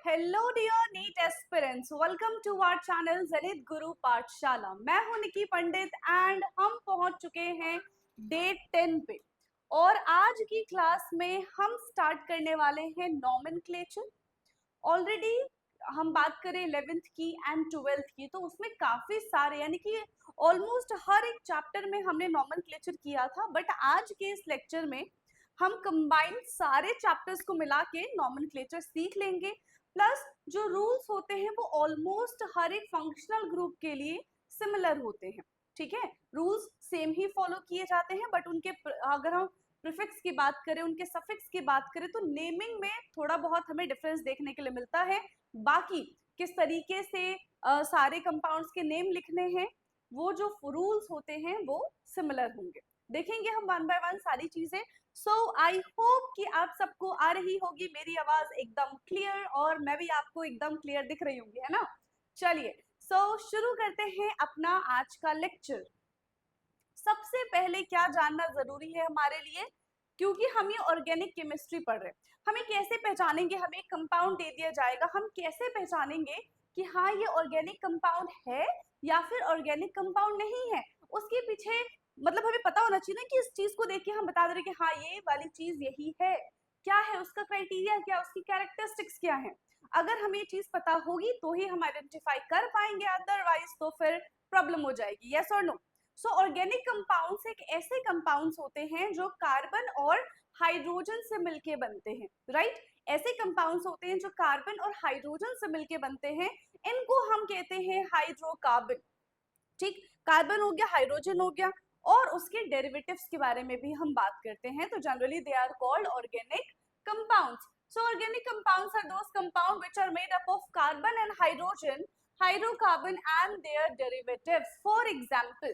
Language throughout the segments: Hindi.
Hello dear NEET aspirants, welcome to our channel Ganit Guru पाठशाला। मैं हूं निकी पंडित एंड हम पहुंच चुके हैं डे 10 पे। और आज की क्लास में हम स्टार्ट करने वाले हैं नॉमेनक्लेचर। ऑलरेडी हम बात करें 11th की एंड 12th की, तो उसमें काफी सारे यानी कि ऑलमोस्ट हर एक चैप्टर में हमने नॉमेनक्लेचर किया था। बट आज के इस लेक्चर में हम कंबाइंड सारे चैप्टर्स को मिला के नॉमेनक्लेचर सीख लेंगे। प्लस जो रूल्स होते हैं वो ऑलमोस्ट हर एक फंक्शनल ग्रुप के लिए सिमिलर होते हैं। ठीक है, रूल्स सेम ही फॉलो किए जाते हैं, बट उनके अगर हम प्रीफिक्स की बात करें, उनके सफिक्स की बात करें, तो नेमिंग में थोड़ा बहुत हमें डिफरेंस देखने के लिए मिलता है। बाकी किस तरीके से सारे कंपाउंड्स के नेम लिखने हैं, वो जो रूल्स होते हैं वो सिमिलर होंगे। देखेंगे हम वन बाय वन सारी चीजें। सो आई होप कि आप सबको आ रही होगी मेरी आवाज एकदम क्लियर, और मैं भी आपको एकदम क्लियर दिख रही होंगी, है ना। चलिए, शुरू करते हैं अपना आज का लेक्चर। सबसे पहले क्या जानना जरूरी है हमारे लिए, क्योंकि हम ये ऑर्गेनिक केमिस्ट्री पढ़ रहे हैं, हमें कैसे पहचानेंगे, हमें एक कंपाउंड दे दिया जाएगा, हम कैसे पहचानेंगे कि हाँ ये ऑर्गेनिक कंपाउंड है या फिर ऑर्गेनिक कंपाउंड नहीं है। उसके पीछे मतलब हमें पता होना चाहिए ना कि इस चीज को देख के हम बता दे रहे कि हाँ ये वाली चीज यही है। क्या है उसका क्राइटेरिया, क्या उसकी कैरेक्टरिस्टिक्स क्या है। अगर हमें ये चीज पता होगी तो ही हम आइडेंटिफाई कर पाएंगे, अदरवाइज तो फिर प्रॉब्लम हो जाएगी। यस और नो। सो ऑर्गेनिक कंपाउंड्स एक ऐसे कंपाउंड्स होते हैं जो कार्बन और हाइड्रोजन से मिलके बनते हैं, राइट। ऐसे कंपाउंड्स होते हैं जो कार्बन और हाइड्रोजन से मिलके बनते हैं, इनको हम कहते हैं हाइड्रोकार्बन। ठीक, कार्बन हो गया, हाइड्रोजन हो गया, और उसके डेरिवेटिव्स के बारे में भी हम बात करते हैं। तो generally they are called organic compounds. So organic compounds are those compounds which are made up of carbon and hydrogen, hydrocarbon and their derivatives. For example,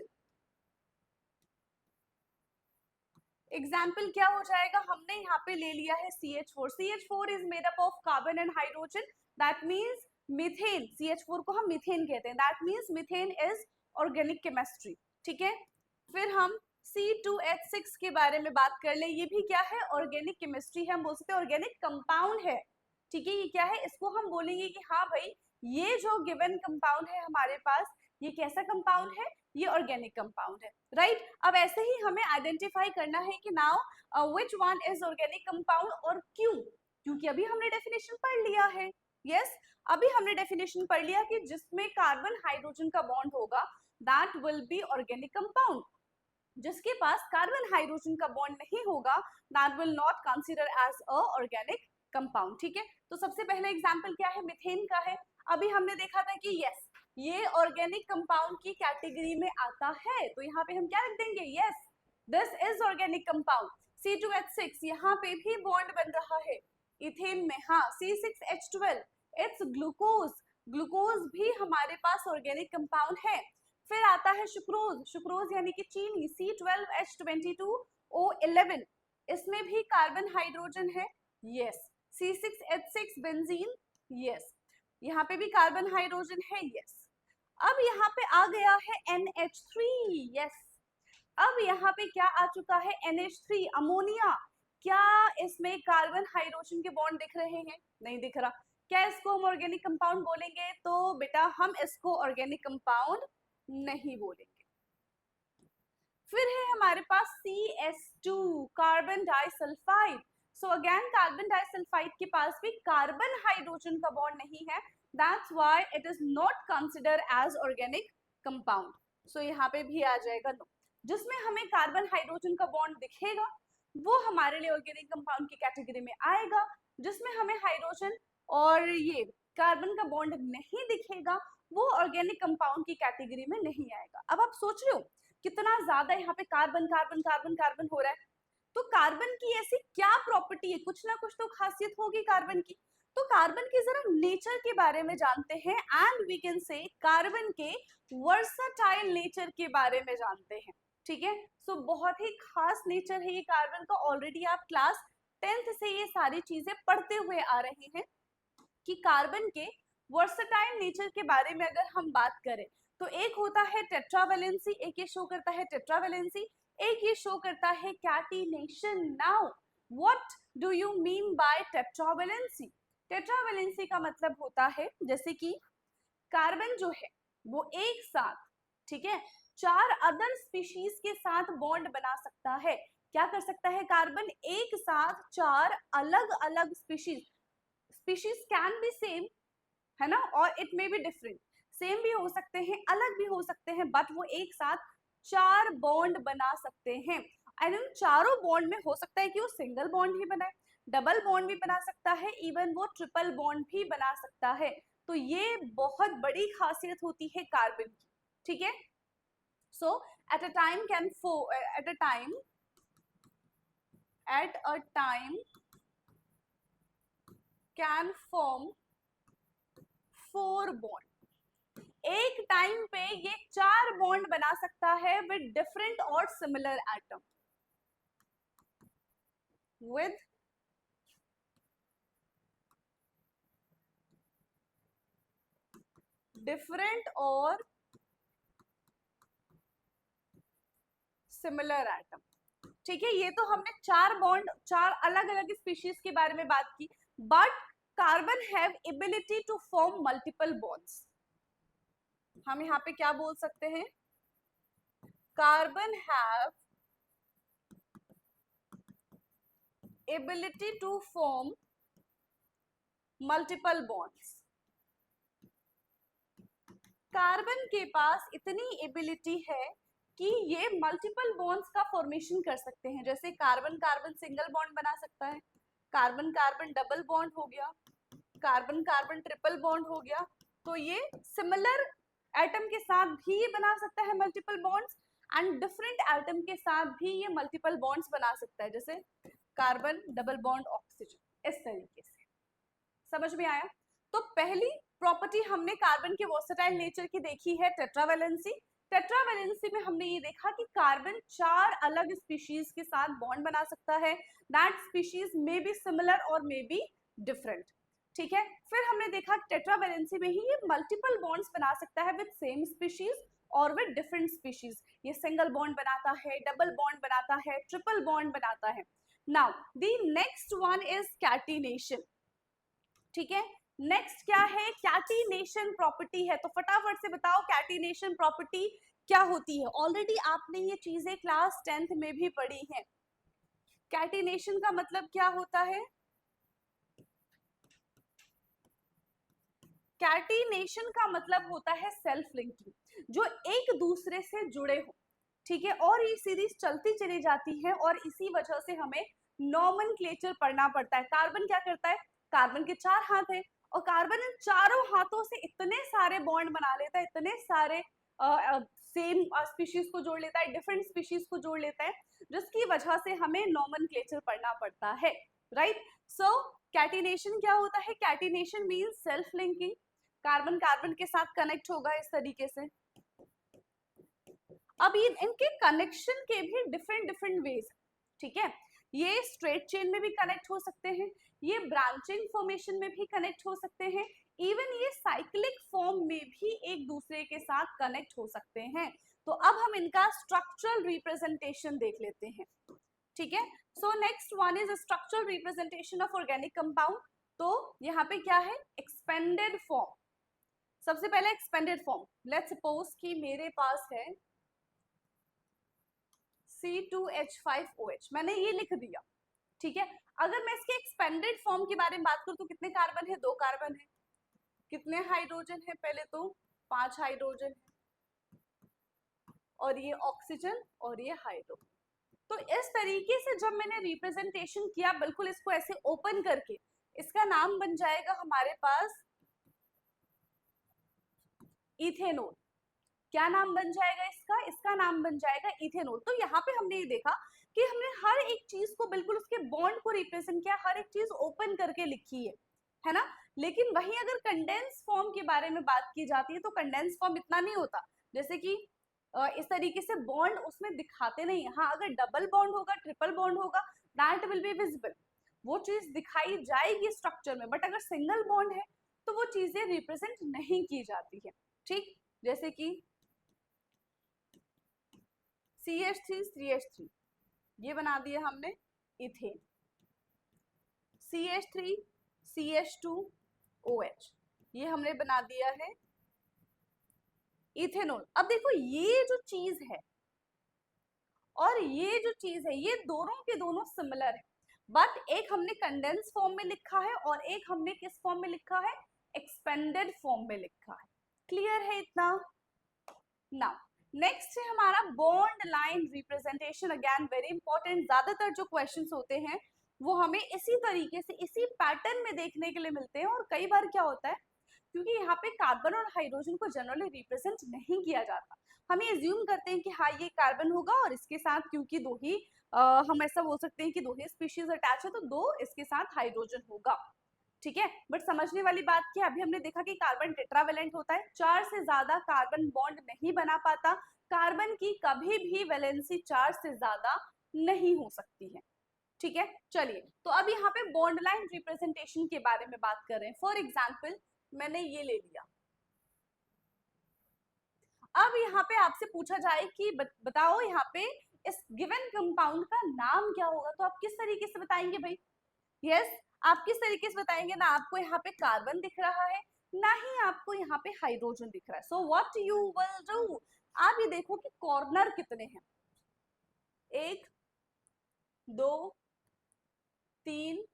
example क्या हो जाएगा, हमने यहाँ पे ले लिया है CH4। CH4 is made up of carbon and hydrogen, that means methane. CH4 को हम मीथेन कहते हैं, that means methane is organic chemistry. ठीक है, फिर हम C2H6 के बारे में बात कर ले, ये भी क्या है, ऑर्गेनिक केमिस्ट्री है, हम बोल सकते हैं ऑर्गेनिक कंपाउंड है। ठीक है, ये क्या है, इसको हम बोलेंगे कि हाँ भाई ये जो गिवन कंपाउंड है हमारे पास, ये कैसा कंपाउंड है, ये ऑर्गेनिक कंपाउंड है, राइट। अब ऐसे ही हमें आइडेंटिफाई करना है कि now which one is organic compound, और क्यों, क्योंकि अभी हमने डेफिनेशन पढ़ लिया है। यस, अभी हमने डेफिनेशन पढ़ लिया कि जिसमें कार्बन हाइड्रोजन का बॉन्ड होगा that will be organic compound, जिसके पास कार्बन हाइड्रोजन का बॉन्ड नहीं होगा that will not consider as a organic compound. ठीक है, तो सबसे पहले एग्जांपल क्या है, मिथेन का है। अभी हमने देखा था कि यस ये ऑर्गेनिक कंपाउंड की कैटेगरी में आता है, तो यहाँ पे हम क्या लिख देंगे, yes this is organic compound. C2H6 यहाँ पे भी बॉन्ड बन रहा है इथेन में, हाँ C6H12 इट्स ग्लूकोज, ग्लूकोज भी हमारे पास ऑर्गेनिक कंपाउंड है। फिर आता है सुक्रोज, सुक्रोज यानी कि चीनी, C12H22O11, इसमें भी कार्बन हाइड्रोजन है, यस। C6H6 बेंजीन, यस, यहाँ पे भी कार्बन हाइड्रोजन है, यस। अब यहाँ पे आ गया है NH3, यस। अब यहाँ पे क्या आ चुका है, NH3 अमोनिया। क्या इसमें कार्बन हाइड्रोजन के बॉन्ड दिख रहे हैं, नहीं दिख रहा। क्या इसको हम ऑर्गेनिक कंपाउंड बोलेंगे, तो बेटा हम इसको ऑर्गेनिक कंपाउंड नहीं बोलेंगे। फिर है हमारे पास CS2 carbon disulphide. So again carbon disulphide के पास भी कार्बन हाइड्रोजन का बॉन्ड नहीं है, that's why it is not considered as organic compound. So यहाँ पे भी आ जाएगा नो। जिसमें हमें कार्बन हाइड्रोजन का बॉन्ड दिखेगा वो हमारे लिए ऑर्गेनिक कंपाउंड की कैटेगरी में आएगा, जिसमें हमें हाइड्रोजन और ये कार्बन का बॉन्ड नहीं दिखेगा वो ऑर्गेनिक कंपाउंड की कैटेगरी में नहीं आएगा। अब आप सोच रहे हो कितना ज्यादा यहाँ पे कार्बन कार्बन कार्बन कार्बन हो रहा है, तो कार्बन की ऐसी क्या प्रॉपर्टी है, कुछ ना कुछ तो खासियत होगी कार्बन की। तो कार्बन की जरा नेचर के बारे में जानते हैं, and we can say carbon के वर्सटाइल नेचर के बारे में जानते हैं। ठीक है, सो बहुत ही खास नेचर है ये कार्बन का, ऑलरेडी आप क्लास 10th से ये सारी चीजें पढ़ते हुए आ रहे हैं कि कार्बन के वर्सटाइल नेचर के बारे में अगर हम बात करें तो एक होता है टेट्रावेलेंसी, एक ये शो करता है टेट्रावेलेंसी, एक ये शो करता है catenation. Now what do you mean by tetravalency, tetravalency का मतलब होता है जैसे कि कार्बन जो है वो एक साथ, ठीक है, 4 अदर स्पीशीज के साथ बॉन्ड बना सकता है। क्या कर सकता है कार्बन? एक साथ 4 अलग अलग species, species can be same, है ना, और it may be different, same भी हो सकते हैं, अलग भी हो सकते हैं, बट वो एक साथ 4 बॉन्ड बना सकते हैं। एंड इन चारों बॉन्ड में हो सकता है कि वो सिंगल बॉन्ड ही बनाए, डबल बॉन्ड भी बना सकता है, इवन वो ट्रिपल बॉन्ड भी बना सकता है। तो ये बहुत बड़ी खासियत होती है कार्बन की, ठीक है। So at a time can at a time can form 4 bond. एक टाइम पे ये 4 बॉन्ड बना सकता है विद डिफरेंट और सिमिलर एटम, विद डिफरेंट और सिमिलर एटम, ठीक है। ये तो हमने 4 बॉन्ड, 4 अलग अलग स्पीशीज के बारे में बात की, but carbon have ability to form multiple bonds. हम यहाँ पे क्या बोल सकते हैं? Carbon have ability to form multiple bonds. Carbon के पास इतनी एबिलिटी है कि ये मल्टीपल बॉन्ड्स का फॉर्मेशन कर सकते हैं। जैसे कार्बन कार्बन सिंगल बॉन्ड बना सकता है, कार्बन कार्बन डबल बॉन्ड हो गया, कार्बन कार्बन ट्रिपल बॉन्ड हो गया। तो ये सिमिलर एटम के साथ भी ये बना सकता है multiple bonds, and different atom के साथ भी ये मल्टीपल बॉन्ड्स बना सकता है, जैसे कार्बन डबल बॉन्ड ऑक्सीजन, इस तरीके से। समझ में आया? तो पहली प्रॉपर्टी हमने कार्बन के वर्सेटाइल नेचर की देखी है, टेट्रावैलेंसी। टेट्रावैलेंसी में हमने ये देखा कि कार्बन 4 अलग स्पीशीज के साथ बॉन्ड बना सकता है, that species may be similar और मे बी डिफरेंट, ठीक है। फिर हमने देखा टेट्रावैलेंसी में ही ये मल्टीपल बॉन्ड्स बना सकता है विद सेम स्पीशीज और विद डिफरेंट स्पीशीज। ये सिंगल बॉन्ड बनाता है, डबल बॉन्ड बनाता है, ट्रिपल बॉन्ड बनाता है। Now the next one is catenation, ठीक है। नेक्स्ट क्या है? कैटिनेशन प्रॉपर्टी है। तो फटाफट से बताओ कैटिनेशन प्रॉपर्टी क्या होती है? ऑलरेडी आपने ये चीजें क्लास 10th में भी पढ़ी हैं। कैटिनेशन का मतलब क्या होता है? कैटिनेशन का मतलब होता है सेल्फ लिंकिंग, जो एक दूसरे से जुड़े हो, ठीक है, और ये सीरीज चलती चली जाती है, और इसी वजह से हमें नॉमेनक्लेचर पढ़ना पड़ता है। कार्बन क्या करता है? कार्बन के 4 हाथ हैं, और कार्बन इन चारों हाथों से इतने सारे बॉन्ड बना लेता है, इतने सारे सेम स्पीशीज को जोड़ लेता है, डिफरेंट स्पीशीज को जोड़ लेता है, जिसकी वजह से हमें नॉमेनक्लेचर पढ़ना पड़ता है, राइट। सो कैटिनेशन क्या होता है? Catenation means self linking, carbon carbon के साथ कनेक्ट होगा इस तरीके से। अब ये इनके कनेक्शन के भी डिफरेंट डिफरेंट वेज, ठीक है। ये स्ट्रेट चेन में भी कनेक्ट हो सकते हैं, ये ब्रांचिंग फॉर्मेशन में भी कनेक्ट हो सकते हैं, इवन ये साइक्लिक फॉर्म में भी एक दूसरे के साथ कनेक्ट हो सकते हैं। तो अब हम इनका स्ट्रक्चरल रिप्रेजेंटेशन देख लेते हैं, ठीक है। So next one is structural representation of organic compound. तो यहाँ पे क्या है? Expanded form. सबसे पहले एक्सपेंडेड फॉर्म, लेट्स सपोज कि मेरे पास है C2H5OH, मैंने ये लिख दिया, ठीक है। अगर मैं इसके एक्सपेंडेड फॉर्म के बारे में बात करूं तो कितने कार्बन है? 2 कार्बन है। कितने हाइड्रोजन है? पहले तो 5 हाइड्रोजन है, और ये ऑक्सीजन और ये हाइड्रोजन। तो इस तरीके से जब मैंने रिप्रेजेंटेशन किया, बिल्कुल इसको ऐसे ओपन करके, इसका नाम बन जाएगा हमारे पास इथेनॉल। क्या नाम बन जाएगा इसका? इसका नाम बन जाएगा इथेनॉल। तो यहाँ पे हमने ये देखा कि हमने हर एक चीज को बिल्कुल उसके बॉन्ड को रिप्रेजेंट किया, हर एक चीज ओपन करके लिखी है ना। लेकिन वहीं अगर कंडेंस फॉर्म के बारे में बात की जाती है तो कंडेंस फॉर्म इतना नहीं होता, जैसे कि इस तरीके से बॉन्ड उसमें दिखाते नहीं है। हाँ, अगर डबल बॉन्ड होगा, ट्रिपल बॉन्ड होगा, दैट विल बी विजिबल, वो चीज दिखाई जाएगी स्ट्रक्चर में, बट अगर सिंगल बॉन्ड है तो वो चीजें रिप्रेजेंट नहीं की जाती है, ठीक। जैसे कि CH3 CH3 ये बना दिया हमने इथेन, CH3 CH2OH, ये हमने बना दिया है इथेनॉल। अब देखो ये जो चीज है और ये जो चीज है, ये दोनों के दोनों सिमिलर है, बट एक हमने कंडेंस फॉर्म में लिखा है और एक हमने किस फॉर्म में लिखा है, एक्सपेंडेड फॉर्म में लिखा है। क्लियर है इतना? नाउ नेक्स्ट है हमारा bond line representation. Again very important, ज्यादातर जो क्वेश्चंस होते हैं वो हमें इसी तरीके से, इसी पैटर्न में देखने के लिए मिलते हैं। और कई बार क्या होता है, क्योंकि यहाँ पे कार्बन और हाइड्रोजन को जनरली रिप्रेजेंट नहीं किया जाता, हम ये एज्यूम करते हैं कि हाँ ये कार्बन होगा और इसके साथ क्योंकि दो ही हम ऐसा बोल सकते हैं कि दो ही स्पीशीज अटैच है तो दो इसके साथ हाइड्रोजन होगा, ठीक है। बट समझने वाली बात क्या, अभी हमने देखा कि कार्बन टेट्रावेलेंट होता है, 4 से ज्यादा कार्बन बॉन्ड नहीं बना पाता, कार्बन की कभी भी वैलेंसी 4 से ज्यादा नहीं हो सकती है, ठीक है। चलिए, तो अब यहाँ पे बॉन्ड लाइन रिप्रेजेंटेशन के बारे में बात कर रहे हैं। फॉर एग्जाम्पल मैंने ये ले लिया, अब यहाँ पे आपसे पूछा जाए कि बताओ यहाँ पे इस गिवन कंपाउंड का नाम क्या होगा, तो आप किस तरीके से बताएंगे भाई? यस, आप किस तरीके से बताएंगे? ना आपको यहाँ पे कार्बन दिख रहा है, ना ही आपको यहाँ पे हाइड्रोजन दिख रहा है। So what you will do, आप ये देखो कि कॉर्नर कितने हैं, 1 2 3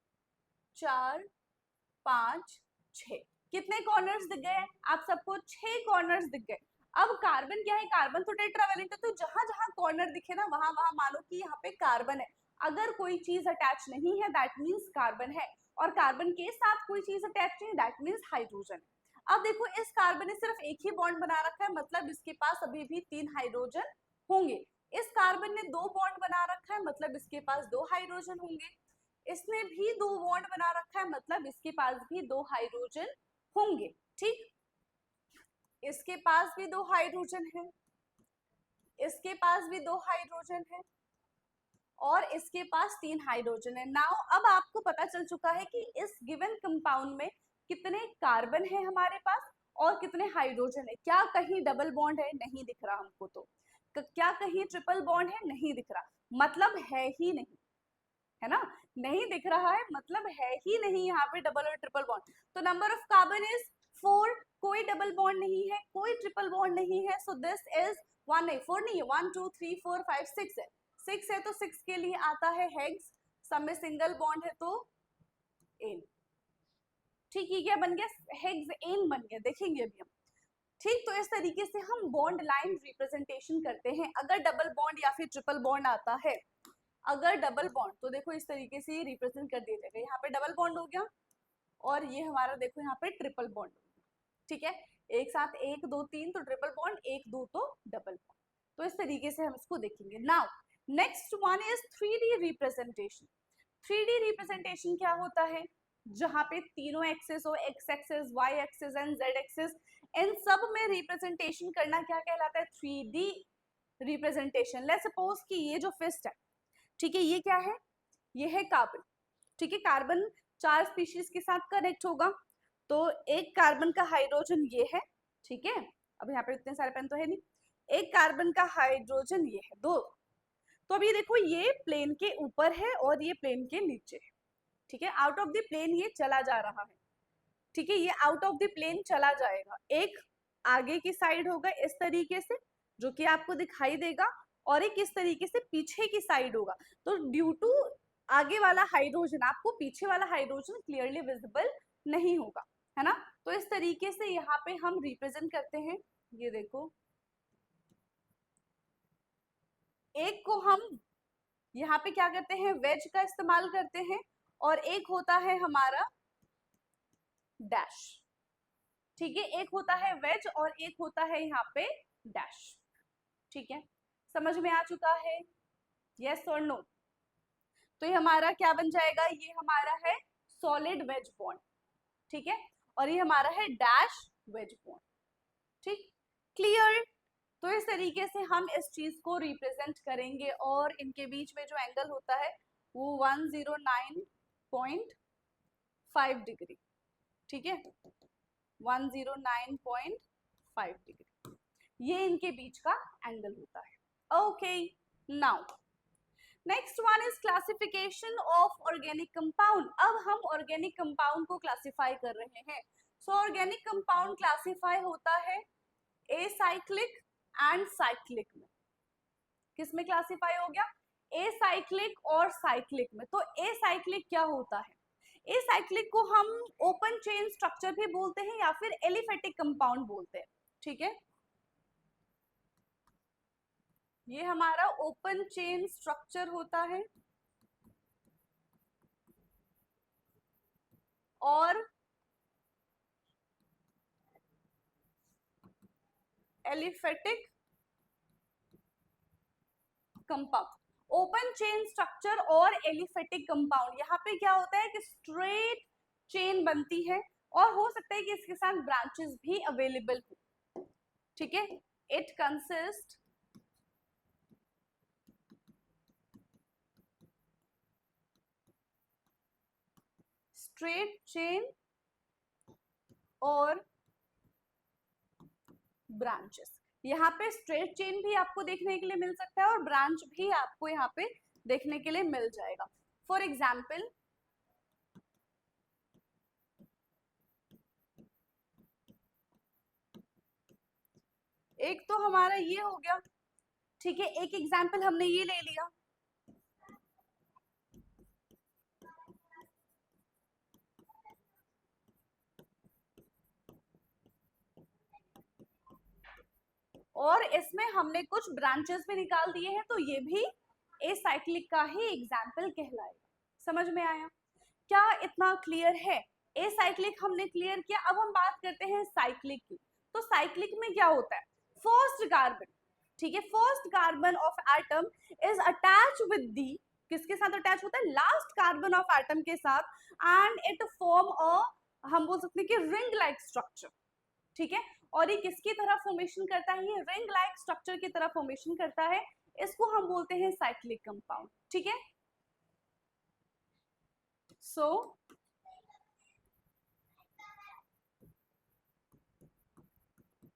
4 5 6, कितने कॉर्नर्स दिख गए? आप सबको 6 कॉर्नर्स दिख गए। अब कार्बन क्या है, कार्बन तो टेट्रावेलेंट है, तो जहां जहां कॉर्नर दिखे ना वहां वहां मानो कि यहाँ पे कार्बन है। अगर कोई चीज अटैच नहीं है दैट मीन्स कार्बन है, और कार्बन के साथ कोई चीज अटैच नहीं दैट मीन्स हाइड्रोजन है। अब देखो इस कार्बन ने सिर्फ एक ही बॉन्ड बना रखा है, मतलब इसके पास अभी भी 3 हाइड्रोजन होंगे। इस कार्बन ने 2 बॉन्ड बना रखा है, मतलब इसके पास 2 हाइड्रोजन होंगे। इसने भी 2 बॉन्ड बना रखा है, मतलब इसके पास भी 2 हाइड्रोजन होंगे, ठीक। इसके पास भी 2 हाइड्रोजन है, इसके पास भी 2 हाइड्रोजन है, और इसके पास 3 हाइड्रोजन है। नाउ अब आपको पता चल चुका है कि इस गिवन कंपाउंड में कितने कार्बन है हमारे पास और कितने हाइड्रोजन है। क्या कहीं डबल बॉन्ड है? नहीं दिख रहा हमको। तो क्या कहीं ट्रिपल बॉन्ड है? नहीं दिख रहा, मतलब है ही नहीं, है ना। नहीं दिख रहा है मतलब है ही नहीं यहाँ पे डबल और ट्रिपल बॉन्ड। तो नंबर ऑफ कार्बन इज 4, कोई डबल बॉन्ड नहीं है, कोई ट्रिपल बॉन्ड नहीं है। सो दिस इज 1 नहीं 4 नहीं है, 1 2 3 4 5 6 है, 6 है तो 6 के लिए आता है हेक्स, सब में सिंगल बॉन्ड है तो एन, ठीक है। क्या बन गया? हेक्स एन बन गया, देखेंगे अभी हम, ठीक। तो इस तरीके से हम बॉन्ड लाइन रिप्रेजेंटेशन करते हैं। अगर डबल बॉन्ड या फिर ट्रिपल बॉन्ड आता है, अगर डबल बॉन्ड, तो देखो इस तरीके से रिप्रेजेंट कर दिया जाएगा। यहाँ पे डबल बॉन्ड हो गया और ये हमारा देखो यहाँ पे ट्रिपल बॉन्ड हो गया, ठीक है। एक साथ 1 2 3 तो ट्रिपल बॉन्ड, 1 2 तो डबल बॉन्ड। तो इस तरीके से हम इसको देखेंगे। Now next one is 3D representation. 3D representation क्या होता है? जहाँ पे तीनों एक्सेस हो, X axis, Y axis and Z axis, इन सब में रिप्रेजेंटेशन करना क्या कहलाता है? 3D representation. लेट्स सपोज कि ये जो फिस्ट है, ठीक है, ये क्या है? ये है कार्बन, ठीक है। कार्बन 4 स्पीशीज के साथ कनेक्ट होगा, तो एक कार्बन का हाइड्रोजन ये है, ठीक है। अब यहाँ पे इतने सारे पेन तो है नहीं, एक कार्बन का हाइड्रोजन ये है 2। तो अभी देखो ये प्लेन के ऊपर है और ये प्लेन के नीचे है, ठीक है। आउट ऑफ द प्लेन ये चला जा रहा है, ठीक है, ये आउट ऑफ द प्लेन चला जाएगा। एक आगे की साइड होगा इस तरीके से जो कि आपको दिखाई देगा, और एक इस तरीके से पीछे की साइड होगा। तो ड्यू टू आगे वाला हाइड्रोजन आपको पीछे वाला हाइड्रोजन क्लियरली विजिबल नहीं होगा, है ना। तो इस तरीके से यहाँ पे हम रिप्रेजेंट करते हैं। ये देखो, एक को हम यहाँ पे क्या करते हैं, वेज का इस्तेमाल करते हैं, और एक होता है हमारा डैश, ठीक है। एक होता है वेज और एक होता है यहाँ पे डैश, ठीक है। समझ में आ चुका है? यस और नो? तो ये हमारा क्या बन जाएगा? ये हमारा है सॉलिड वेज बॉन्ड, ठीक है, और ये हमारा है डैश वेज बॉन्ड, ठीक। क्लियर? तो इस तरीके से हम इस चीज को रिप्रेजेंट करेंगे, और इनके बीच में जो एंगल होता है वो 109.5 डिग्री, ठीक है, 109.5 डिग्री, ये इनके बीच का एंगल होता है। Okay, now next one is classification of organic compound. अब हम ऑर्गेनिक कंपाउंड को क्लासिफाई कर रहे हैं। सो ऑर्गेनिक कंपाउंड क्लासिफाई होता है एसाइक्लिक एंड साइक्लिक में। किस में क्लासिफाई हो गया? एसाइक्लिक और साइक्लिक में। तो एसाइक्लिक क्या होता है? एसाइक्लिक को हम ओपन चेन स्ट्रक्चर भी बोलते हैं या फिर एलिफेटिक कंपाउंड बोलते हैं। ठीक है, ये हमारा ओपन चेन स्ट्रक्चर होता है और aliphatic compound. Open chain structure और एलिफेटिक कंपाउंड, यहाँ पे क्या होता है कि स्ट्रेट चेन बनती है और हो सकता है कि इसके साथ ब्रांचेस भी अवेलेबल हो। ठीक है, इट कंसिस्ट स्ट्रेट चेन और ब्रांचेस। यहाँ पे स्ट्रेट चेन भी आपको देखने के लिए मिल सकता है और ब्रांच भी आपको यहाँ पे देखने के लिए मिल जाएगा। फॉर एग्जाम्पल, एक तो हमारा ये हो गया। ठीक है, एक एग्जाम्पल हमने ये ले लिया। और इसमें हमने कुछ ब्रांचेस भी निकाल दिए हैं, तो ये भी एसाइक्लिक का ही एग्जाम्पल कहलाएगा। समझ में आया? क्या इतना क्लियर है? एसाइक्लिक हमने क्लियर किया। अब हम बात करते हैं साइक्लिक की। तो साइक्लिक में क्या होता है? फर्स्ट कार्बन, ठीक है, first carbon of atom is attach with the, किसके साथ अटैच होता है? लास्ट कार्बन ऑफ एटम के साथ, एंड इट फॉर्म अ, हम बोल सकते हैं कि रिंग लाइक स्ट्रक्चर। ठीक है, और ये किसकी तरह फॉर्मेशन करता है? ये रिंग लाइक स्ट्रक्चर की तरह फॉर्मेशन करता है। इसको हम बोलते हैं साइक्लिक कंपाउंड। ठीक है, सो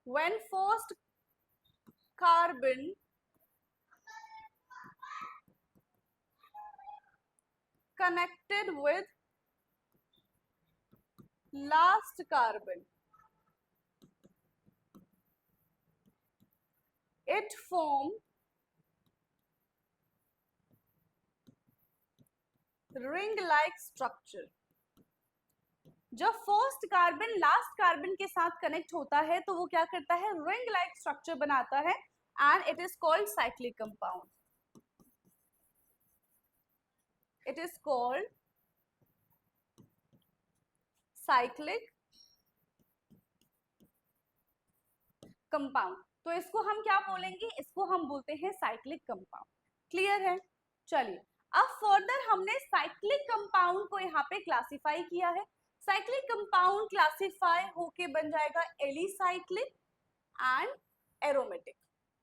when first carbon connected with last carbon, it form ring like structure। जब फर्स्ट कार्बन लास्ट कार्बन के साथ कनेक्ट होता है तो वो क्या करता है? रिंग लाइक स्ट्रक्चर बनाता है, and it is called cyclic compound. It is called cyclic compound. तो इसको हम क्या बोलेंगे? इसको हम बोलते हैं साइक्लिक कंपाउंड। क्लियर है? चलिए, अब फर्दर हमने साइक्लिक कंपाउंड को यहाँ पे क्लासिफाई किया है। साइक्लिक कंपाउंड क्लासिफाई होके बन जाएगा एलिसाइक्लिक एंड एरोमेटिक।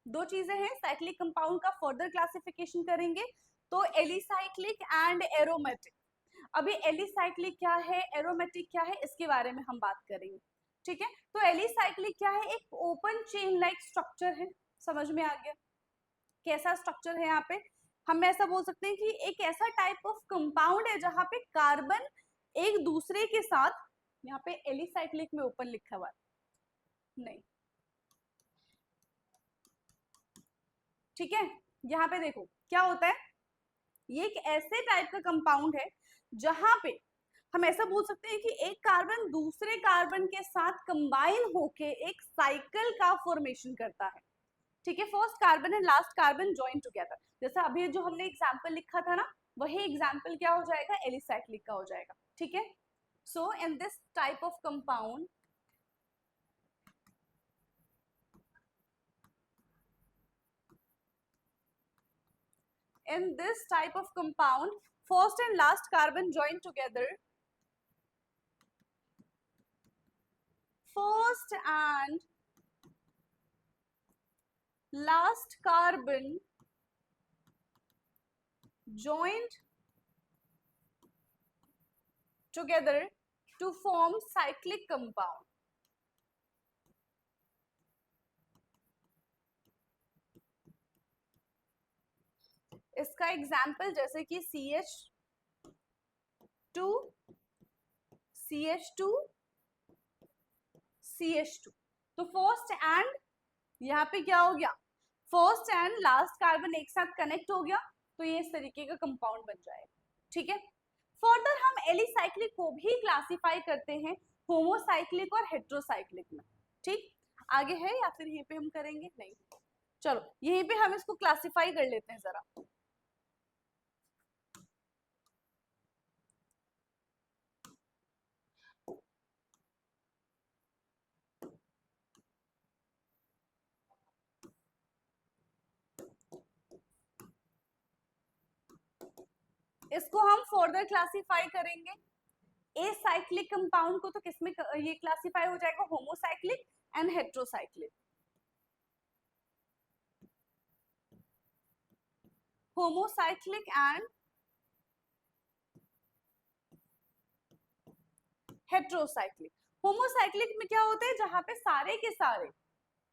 दो चीजें हैं, साइक्लिक कंपाउंड का फर्दर क्लासिफिकेशन करेंगे तो एलिसाइक्लिक एंड एरोमेटिक। अभी एलिसाइक्लिक क्या है, एरोमेटिक क्या है, इसके बारे में हम बात करेंगे। ठीक है, तो एलिसाइक्लिक क्या है? एक ओपन चेन लाइक स्ट्रक्चर है। समझ में आ गया? कैसा स्ट्रक्चर है? यहाँ पे हम ऐसा बोल सकते हैं कि एक ऐसा टाइप ऑफ कंपाउंड है जहां पे कार्बन एक दूसरे के साथ, यहाँ पे एलिसाइक्लिक में ओपन लिखा हुआ नहीं, ठीक है, यहाँ पे देखो क्या होता है। ये एक ऐसे टाइप का कंपाउंड है जहां पे हम ऐसा बोल सकते हैं कि एक कार्बन दूसरे कार्बन के साथ कंबाइन होके एक साइकिल का फॉर्मेशन करता है। ठीक है, first carbon and last carbon join together. जैसा अभी जो हमने एग्जांपल लिखा था ना, वही एग्जांपल क्या हो जाएगा? एलिसाइक्लिक का हो जाएगा। ठीक है, so in this type of compound, in this type of compound, first and last carbon join together. First and last carbon joined together to form cyclic compound. इसका एग्जाम्पल जैसे कि CH2 CH2 CH2, तो फर्स्ट एंड यहाँ पे क्या हो गया, फर्स्ट एंड लास्ट कार्बन एक साथ कनेक्ट हो गया, तो ये इस तरीके का कंपाउंड बन जाएगा। ठीक है, फर्दर हम एलिसाइक्लिक को भी क्लासिफाई करते हैं होमोसाइक्लिक और हेट्रोसाइक्लिक में। ठीक, आगे है या फिर यहीं पे हम करेंगे, नहीं चलो यहीं पे हम इसको क्लासिफाई कर लेते हैं जरा। इसको हम फर्दर क्लासिफाई करेंगे। ए साइक्लिक कंपाउंड को तो किसमें ये क्लासिफाई हो जाएगा, homocyclic and heterocyclic. Homocyclic and heterocyclic. Homocyclic में क्या होता है, जहां पे सारे के सारे,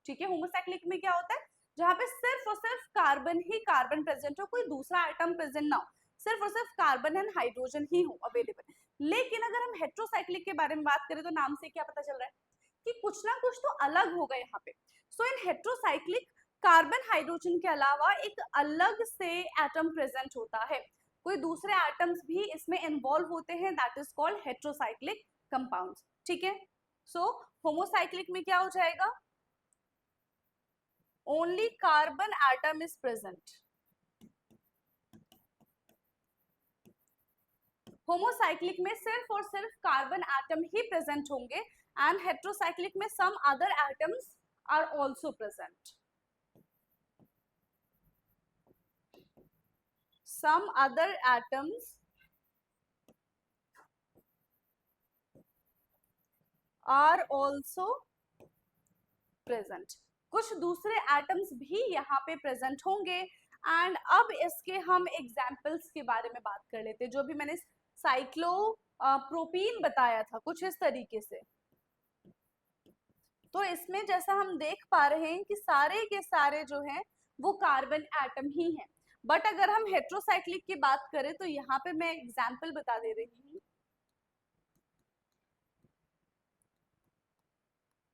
ठीक है, होमोसाइक्लिक में क्या होता है, जहां पे सिर्फ और सिर्फ कार्बन ही कार्बन प्रेजेंट हो, कोई दूसरा आइटम प्रेजेंट ना हो, सिर्फ और सिर्फ कार्बन एंड हाइड्रोजन ही हो अवेलेबल। लेकिन अगर हम हेट्रोसाइक्लिक के बारे में बात करें तो नाम से क्या पता चल रहा है कि कुछ ना कुछ तो अलग होगा यहाँ पे। सो इन हेट्रोसाइक्लिक कार्बन हाइड्रोजन के अलावा एक अलग से एटम प्रेजेंट होता है, कोई दूसरे एटम्स भी इसमें इन्वॉल्व होते हैं, that is called heterocyclic compounds. ठीक है, सो होमोसाइक्लिक में क्या हो जाएगा, only carbon atom is present. Homocyclic में सिर्फ और सिर्फ कार्बन एटम ही प्रेजेंट होंगे एंड हेट्रोसाइक्लिक में some other atoms are also present, some other atoms are also present, कुछ दूसरे एटम्स भी यहाँ पे प्रेजेंट होंगे। एंड अब इसके हम एग्जाम्पल्स के बारे में बात कर लेते हैं, जो भी मैंने साइक्लो प्रोपीन बताया था कुछ इस तरीके से। तो इसमें जैसा हम देख पा रहे हैं कि सारे के सारे जो हैं वो कार्बन एटम ही हैं, बट अगर हम हेट्रोसाइक्लिक की बात करें तो यहाँ पे मैं एग्जाम्पल बता दे रही हूँ।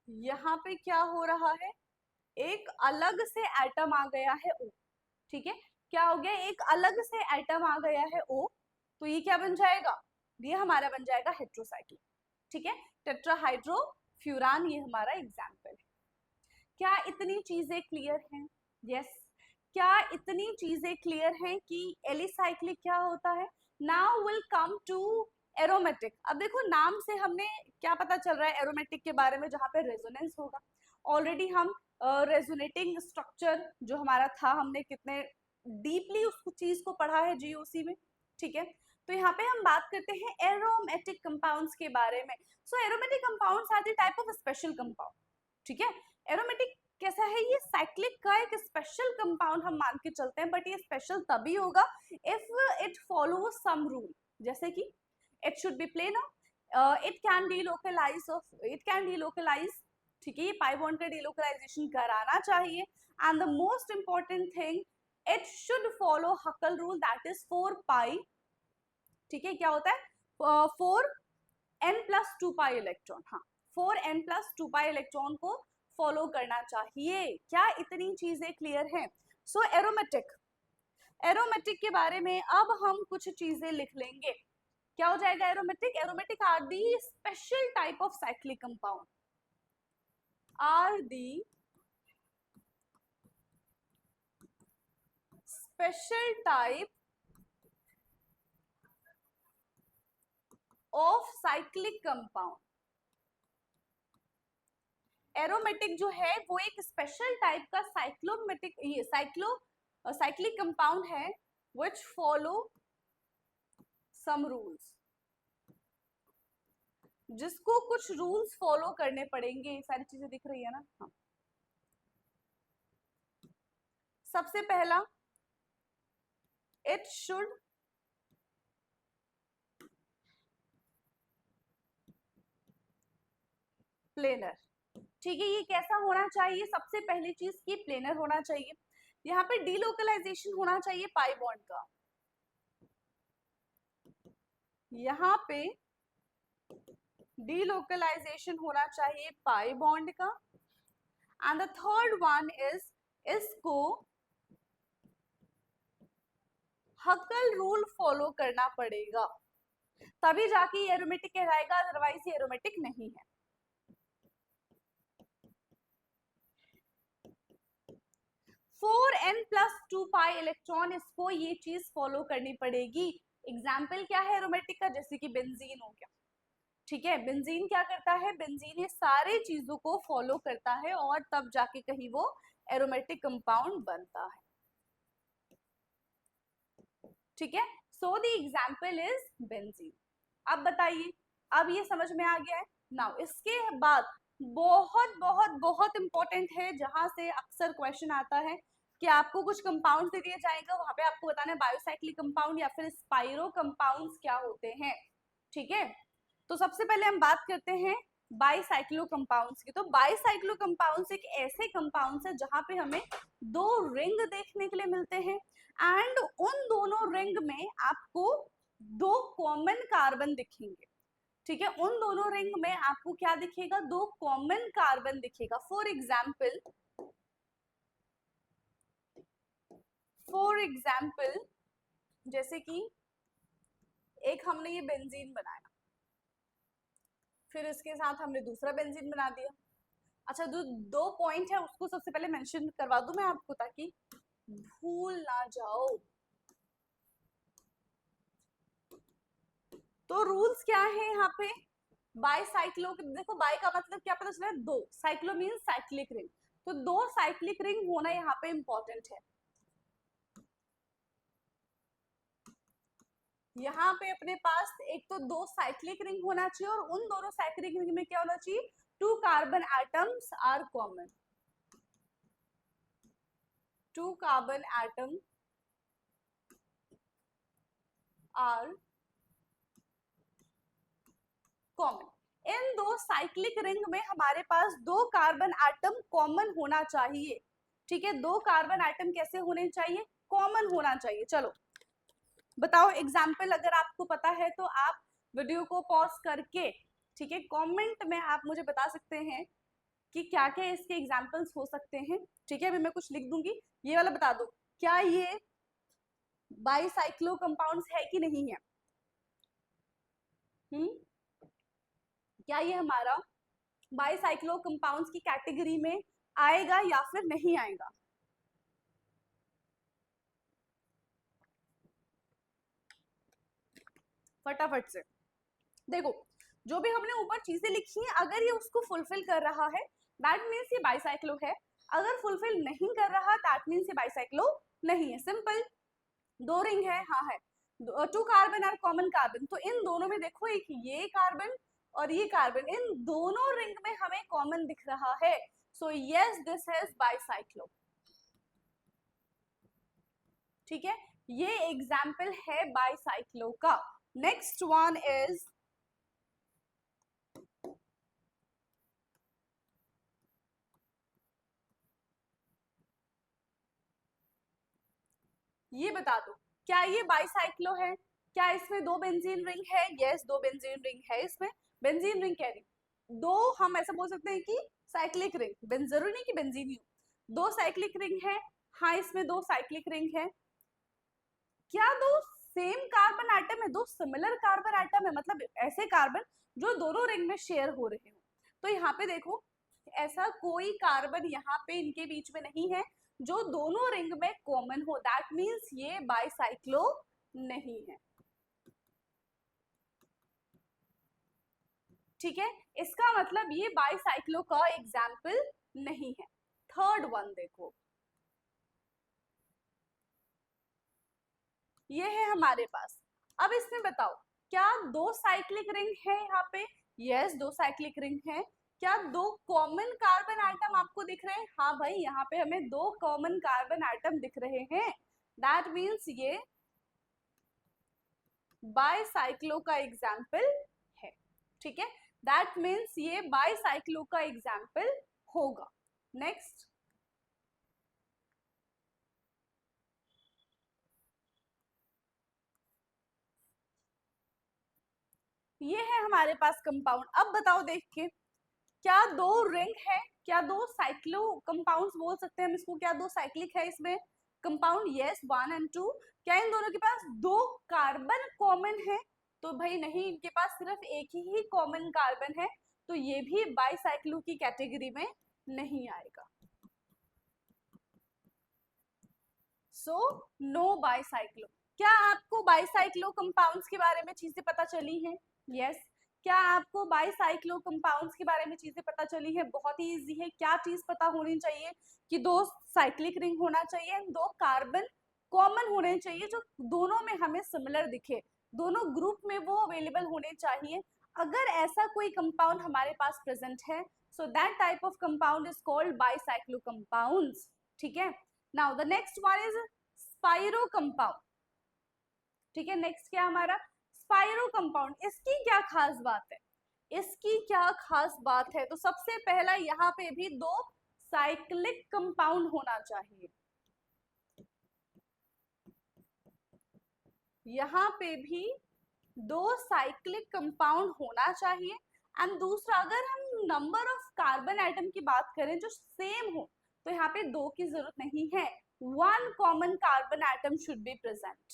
यहाँ पे क्या हो रहा है, एक अलग से एटम आ गया है O। ठीक है, क्या हो गया, एक अलग से एटम आ गया है O, तो ये क्या बन जाएगा, ये हमारा बन जाएगा हेट्रोसाइक्लिक। ठीक है, टेट्राहाइड्रोफ्यूरान ये हमारा एग्जाम्पल है। क्या इतनी चीजें क्लियर हैं, यस, क्या इतनी चीजें क्लियर हैं कि एलिसाइक्लिक क्या होता है। Now will come to aromatic. अब देखो नाम से हमने क्या पता चल रहा है एरोमेटिक के बारे में, जहां पे रेजोनेंस होगा। ऑलरेडी हम रेजोनेटिंग स्ट्रक्चर जो हमारा था, हमने कितने डीपली उस चीज को पढ़ा है जीओसी में। ठीक है, तो यहाँ पे हम बात करते हैं एरोमेटिक कंपाउंड्स के बारे में। So aromatic compounds are the type of special compound. ठीक है, एरोमेटिक कैसा है, ये साइक्लिक का एक स्पेशल कंपाउंड हम मान के चलते हैं, बट ये स्पेशल तभी होगा if it follows some rule, जैसे कि it should be planar, it can delocalize, ठीक है, ये पाई बॉन्ड का डीलोकलाइजेशन कराना चाहिए, and the most important thing it should follow Huckel rule, that is 4 pi. ठीक है, क्या होता है, 4n+2 पाई इलेक्ट्रॉन, हाँ 4n+2 पाई इलेक्ट्रॉन को फॉलो करना चाहिए। क्या इतनी चीजें क्लियर हैं। सो एरोमेटिक, एरोमेटिक के बारे में अब हम कुछ चीजें लिख लेंगे। क्या हो जाएगा aromatic, aromatic are the special type of cyclic compound, are the special type of cyclic compound. Aromatic जो है वो एक स्पेशल टाइप का साइक्लोमेटिक, ये साइक्लिक कंपाउंड है व्हिच फॉलो सम रूल्स, जिसको कुछ रूल्स फॉलो करने पड़ेंगे। ये सारी चीजें दिख रही है ना, हाँ। सबसे पहला, इट शुड प्लेनर। ठीक है, ये कैसा होना चाहिए, सबसे पहली चीज की प्लेनर होना चाहिए। यहाँ पे डीलोकलाइजेशन होना चाहिए पाई बॉन्ड का, यहाँ पे डीलोकलाइजेशन होना चाहिए पाई बॉन्ड का। And the third one is, इसको हकल रूल फॉलो करना पड़ेगा, तभी जाके ये एरोमेटिक कहलाएगा, अदरवाइज ये एरोमेटिक नहीं है। 4n+2 पाई इलेक्ट्रॉन, इसको ये चीज फॉलो करनी पड़ेगी। एग्जाम्पल क्या है एरोमेटिक का, जैसे कि बेंजीन हो गया, ठीक है। बेंजीन क्या करता है, बेंजीन ये सारे चीजों को फॉलो करता है और तब जाके कहीं वो एरोमेटिक कंपाउंड बनता है, ठीक है। So the example is benzene. अब बताइए, अब ये समझ में आ गया है। नाउ इसके बाद बहुत बहुत बहुत इंपॉर्टेंट है, जहां से अक्सर क्वेश्चन आता है कि आपको कुछ कंपाउंड दे दिया जाएगा, वहां पे आपको बताना है बायोसाइक्लिक कंपाउंड या फिर स्पाइरो कंपाउंड्स क्या होते हैं, ठीक है। तो सबसे पहले हम बात करते हैं बाईसाइक्लो कंपाउंड्स की। तो बाईसाइक्लो कंपाउंड्स एक ऐसे कंपाउंड्स है जहां पे हमें दो रिंग देखने के लिए मिलते हैं, एंड उन दोनों रिंग में आपको दो कॉमन कार्बन दिखेंगे, ठीक है। उन दोनों रिंग में आपको क्या दिखेगा, दो कॉमन कार्बन दिखेगा। फॉर एग्जाम्पल जैसे कि एक हमने ये बेंजीन बनाया, फिर इसके साथ हमने दूसरा बेंजीन बना दिया। अच्छा, दो पॉइंट है उसको सबसे पहले मेंशन करवा दूं मैं आपको, ताकि भूल ना जाओ। तो रूल्स क्या है यहाँ पे, बाईसाइक्लो, देखो बाई का मतलब क्या पता चला, दो, साइक्लो मीन साइक्लिक रिंग, तो दो साइक्लिक रिंग होना यहाँ पे इंपॉर्टेंट है। यहाँ पे अपने पास एक तो दो साइक्लिक रिंग होना चाहिए, और उन दोनों साइक्लिक रिंग में क्या होना चाहिए, two carbon atoms are common, two carbon atom are common. इन दो साइक्लिक रिंग में हमारे पास दो कार्बन एटम कॉमन होना चाहिए, ठीक है। दो कार्बन एटम कैसे होने चाहिए, कॉमन होना चाहिए। चलो बताओ एग्जाम्पल, अगर आपको पता है तो आप वीडियो को पॉज करके, ठीक है, कमेंट में आप मुझे बता सकते हैं कि क्या क्या इसके एग्जाम्पल्स हो सकते हैं, ठीक है। अभी मैं कुछ लिख दूंगी, ये वाला बता दो, क्या ये बाईसाइक्लो कंपाउंड्स है कि नहीं है। क्या ये हमारा बाईसाइक्लो कंपाउंड्स की कैटेगरी में आएगा या फिर नहीं आएगा। फटाफट से देखो, जो भी हमने ऊपर चीजें लिखी हैं, अगर ये उसको फुलफिल कर रहा है दैट मीन्स ये बाईसाइक्लो है, अगर फुलफिल नहीं कर रहा दैट मीन्स ये बाईसाइक्लो नहीं है। सिंपल, दो रिंग है, हाँ है, टू कार्बन और कॉमन कार्बन, तो इन दोनों में देखो एक ये कार्बन और ये कार्बन, इन दोनों रिंग में हमें कॉमन दिख रहा है, so yes this is bicyclo, ठीक है। ये एग्जाम्पल है बाईसाइक्लो का। नेक्स्ट वन इज, ये बता दो, क्या ये बाईसाइक्लो है, क्या इसमें दो बेंजीन रिंग है, यस दो बेंजीन रिंग है इसमें, बेंजीन रिंग कह रही, दो हम ऐसा बोल सकते हैं कि साइक्लिक रिंग, जरूरी नहीं कि बेंजीन ही हो, दो साइक्लिक रिंग है, हाँ इसमें दो साइक्लिक रिंग है। क्या दो सेम कार्बन एटम है, दो सिमिलर कार्बन एटम है, मतलब ऐसे कार्बन जो दोनों रिंग में शेयर हो रहे हो। तो यहाँ पे देखो, ऐसा कोई कार्बन यहाँ पे इनके बीच में नहीं है जो दोनों रिंग में कॉमन हो, दैट मीन्स ये बाईसाइक्लो नहीं है, ठीक है। इसका मतलब ये बाईसाइक्लो का एग्जाम्पल नहीं है। थर्ड वन देखो, ये है हमारे पास। अब इसमें बताओ, क्या दो साइक्लिक रिंग है यहाँ पे, यस दो साइक्लिक रिंग है। क्या दो कॉमन कार्बन आइटम आपको दिख रहे हैं, हाँ भाई यहाँ पे हमें दो कॉमन कार्बन आइटम दिख रहे हैं, दैट मीन्स ये बाईसाइक्लो का एग्जाम्पल है, ठीक है। दैट मीन्स ये बाईसाइक्लो का एग्जाम्पल होगा। नेक्स्ट, ये है हमारे पास कंपाउंड। अब बताओ देख के, क्या दो रिंग है, क्या दो साइक्लो कंपाउंड्स बोल सकते हैं हम इसको, क्या दो साइक्लिक है इसमें कंपाउंड? Yes, 1 and 2। क्या इन दोनों के पास दो कार्बन कॉमन है? तो भाई नहीं, इनके पास सिर्फ एक ही कॉमन कार्बन है, तो ये भी बाईसाइक्लो की कैटेगरी में नहीं आएगा। So no bicyclo. क्या आपको बाईसाइक्लो कंपाउंड्स के बारे में चीजें पता चली हैं? यस। क्या आपको बाईसाइक्लो कंपाउंड्स के बारे में चीजें पता चली है? बहुत ही इजी है। क्या चीज पता होनी चाहिए? कि दो साइक्लिक रिंग होना चाहिए, दो कार्बन कॉमन होने चाहिए जो दोनों में हमें सिमिलर दिखे, दोनों ग्रुप में वो अवेलेबल होने चाहिए। अगर ऐसा कोई कंपाउंड हमारे पास प्रेजेंट है, so that type of compound is called bicyclo compounds. ठीक है। Now the next one is spiro compound. ठीक है, नेक्स्ट क्या हमारा स्पाइरो कंपाउंड। इसकी क्या खास बात है? इसकी क्या खास बात है? तो सबसे पहला यहाँ पे भी दो साइक्लिक कंपाउंड होना चाहिए, यहाँ पे भी दो साइक्लिक कंपाउंड होना चाहिए। एंड दूसरा, अगर हम नंबर ऑफ कार्बन एटम की बात करें जो सेम हो, तो यहाँ पे दो की जरूरत नहीं है, one common carbon atom should be present,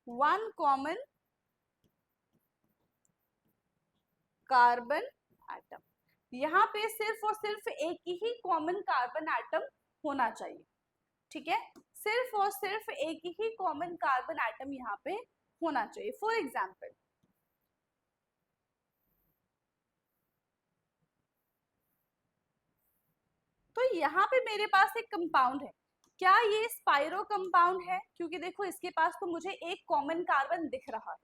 one common carbon atom. यहाँ पे सिर्फ और सिर्फ एक ही कॉमन कार्बन एटम होना चाहिए। ठीक है, सिर्फ और सिर्फ एक ही कॉमन कार्बन एटम यहाँ पे होना चाहिए। फॉर एग्जाम्पल, तो यहाँ पे मेरे पास एक कंपाउंड है, क्या ये स्पाइरो कंपाउंड है? क्योंकि देखो इसके पास तो मुझे एक कॉमन कार्बन दिख रहा है।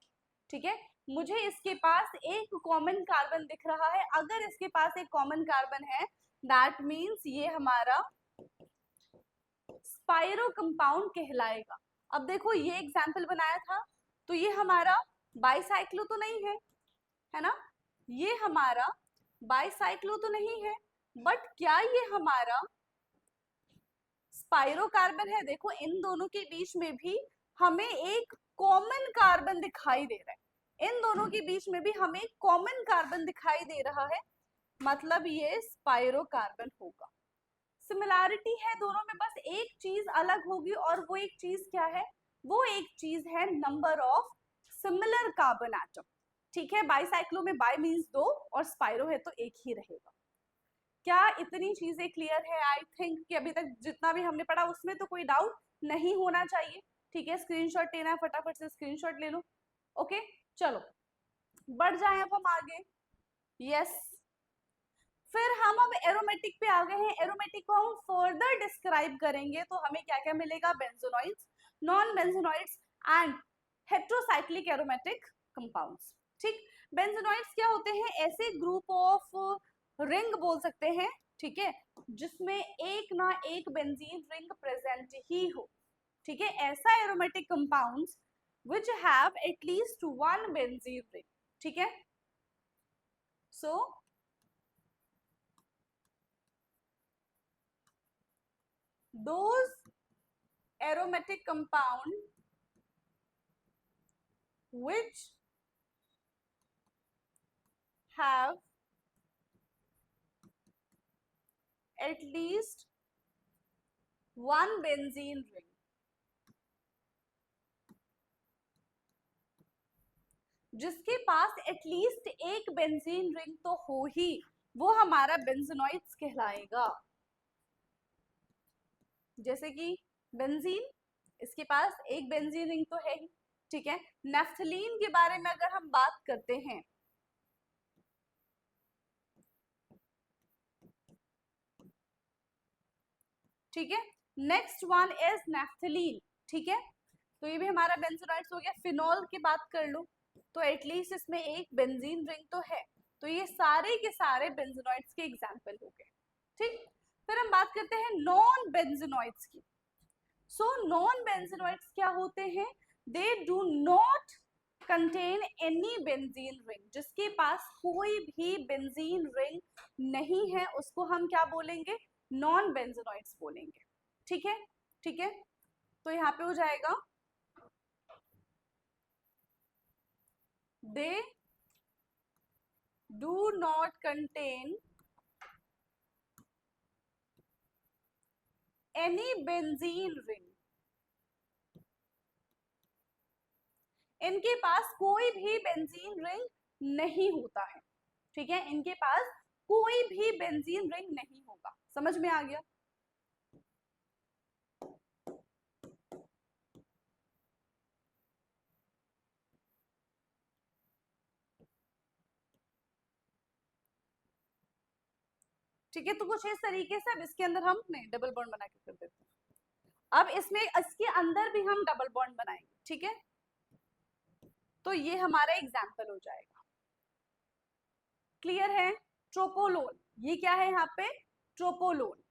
ठीक है, मुझे इसके पास एक कॉमन कार्बन दिख रहा है। अगर इसके पास एक कॉमन कार्बन है, दैट मीन्स ये हमारा स्पाइरो कंपाउंड कहलाएगा। अब देखो ये एग्जाम्पल बनाया था, तो ये हमारा बाईसाइक्लो तो नहीं है, है ना? ये हमारा बाईसाइक्लो तो नहीं है, बट क्या ये हमारा स्पाइरो कार्बन है? देखो इन दोनों के बीच में भी हमें एक कॉमन कार्बन दिखाई दे रहा है, इन दोनों के बीच में भी हमें कॉमन कार्बन दिखाई दे रहा है, मतलब ये स्पाइरो कार्बन होगा। सिमिलैरिटी है दोनों में, बस एक चीज अलग होगी, और वो एक चीज क्या है? वो एक चीज है number of similar carbon atom. ठीक है, बाईसाइक्लो में बाई मीन्स दो और स्पाइरो है तो एक ही रहेगा। क्या इतनी चीजें क्लियर है? आई थिंक कि अभी तक जितना भी हमने पढ़ा उसमें तो कोई डाउट नहीं होना चाहिए। ठीक है, स्क्रीनशॉट लेना है, फटाफट से स्क्रीनशॉट ले लो। ओके, चलो बढ़ जाए अब हम आगे। यस, फिर हम अब एरोमेटिक पे आ गए हैं। एरोमेटिक को हम फर्दर डिस्क्राइब करेंगे, तो हमें क्या क्या मिलेगा? Benzenoids, non benzenoids and heterocyclic aromatic compounds. ठीक, बेंजोनॉइड्स क्या होते हैं? ऐसे ग्रुप ऑफ रिंग बोल सकते हैं, ठीक है, जिसमें एक ना एक बेंजीन रिंग प्रेजेंट ही हो। ठीक है, ऐसा aromatic compounds which have at least one benzene ring। ठीक है, सो those aromatic compound which have at least one benzene ring, जिसके पास एटलीस्ट एक बेंजीन रिंग तो हो ही, वो हमारा बेंजोनॉइड्स कहलाएगा। जैसे कि बेंजीन, इसके पास एक बेंजीन रिंग तो है ही। ठीक है, नेफ्थलीन के बारे में अगर हम बात करते हैं, ठीक है, नेक्स्ट वन इज नेफ्थलीन। ठीक है, तो ये भी हमारा बेंजोनाइड्स हो गया। फिनॉल की बात कर लो, तो एटलीस्ट इसमें एक बेंजीन रिंग तो है, तो ये सारे के सारे बेंजोनाइड्स के एग्जाम्पल हो गए। ठीक, फिर हम बात करते हैं नॉन बेंजोनाइड्स की। सो नॉन बेंजोनाइड्स क्या होते हैं? They do not contain any benzene ring, जिसके पास कोई भी बेंजीन रिंग नहीं है, उसको हम क्या बोलेंगे? नॉन बेंजोनाइड्स बोलेंगे। ठीक है, ठीक है, तो यहाँ पे हो जाएगा they do not contain any benzene ring. इनके पास कोई भी बेंजीन रिंग नहीं होता है, ठीक है, इनके पास कोई भी बेंजीन रिंग नहीं होगा। समझ में आ गया? ठीक है, तो कुछ इस तरीके से अब इसके अंदर हम नहीं डबल बॉन्ड बना के कर देते हैं। अब इसमें इसके अंदर भी हम डबल बॉन्ड बनाएंगे, ठीक है, तो ये हमारा एग्जाम्पल हो जाएगा। क्लियर है? ट्रोपोलोन, ये क्या है यहाँ पे? ट्रोपोलोन।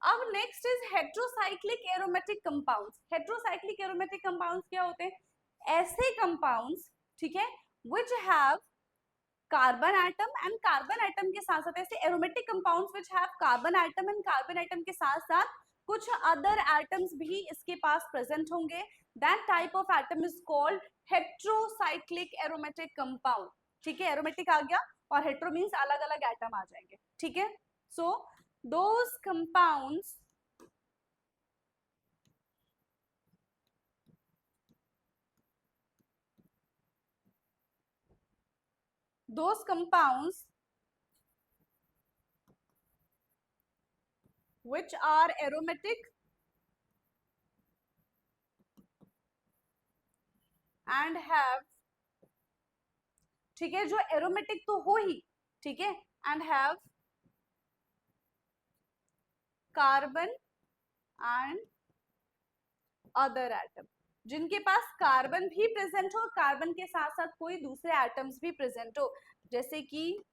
अब next is heterocyclic aromatic compounds. Heterocyclic aromatic compounds क्या होते हैं? ऐसे कंपाउंड्स, ठीक है, which have carbon atom and carbon atom के साथ साथ ऐसे aromatic compounds which have carbon atom and carbon atom के साथ साथ कुछ अदर एटम्स भी इसके पास प्रेजेंट होंगे। That type of atom is called heterocyclic aromatic compound. ठीक है, एरोमेटिक आ गया और हेट्रो मींस अलग अलग एटम आ जाएंगे, ठीक है। So those compounds which are aromatic and have, ठीक है, जो एरोमेटिक तो हो ही, ठीक है, and have carbon and other atom, जिनके पास कार्बन भी प्रेजेंट हो, कार्बन के साथ साथ कोई दूसरे एटम्स भी प्रेजेंट हो, जैसे कि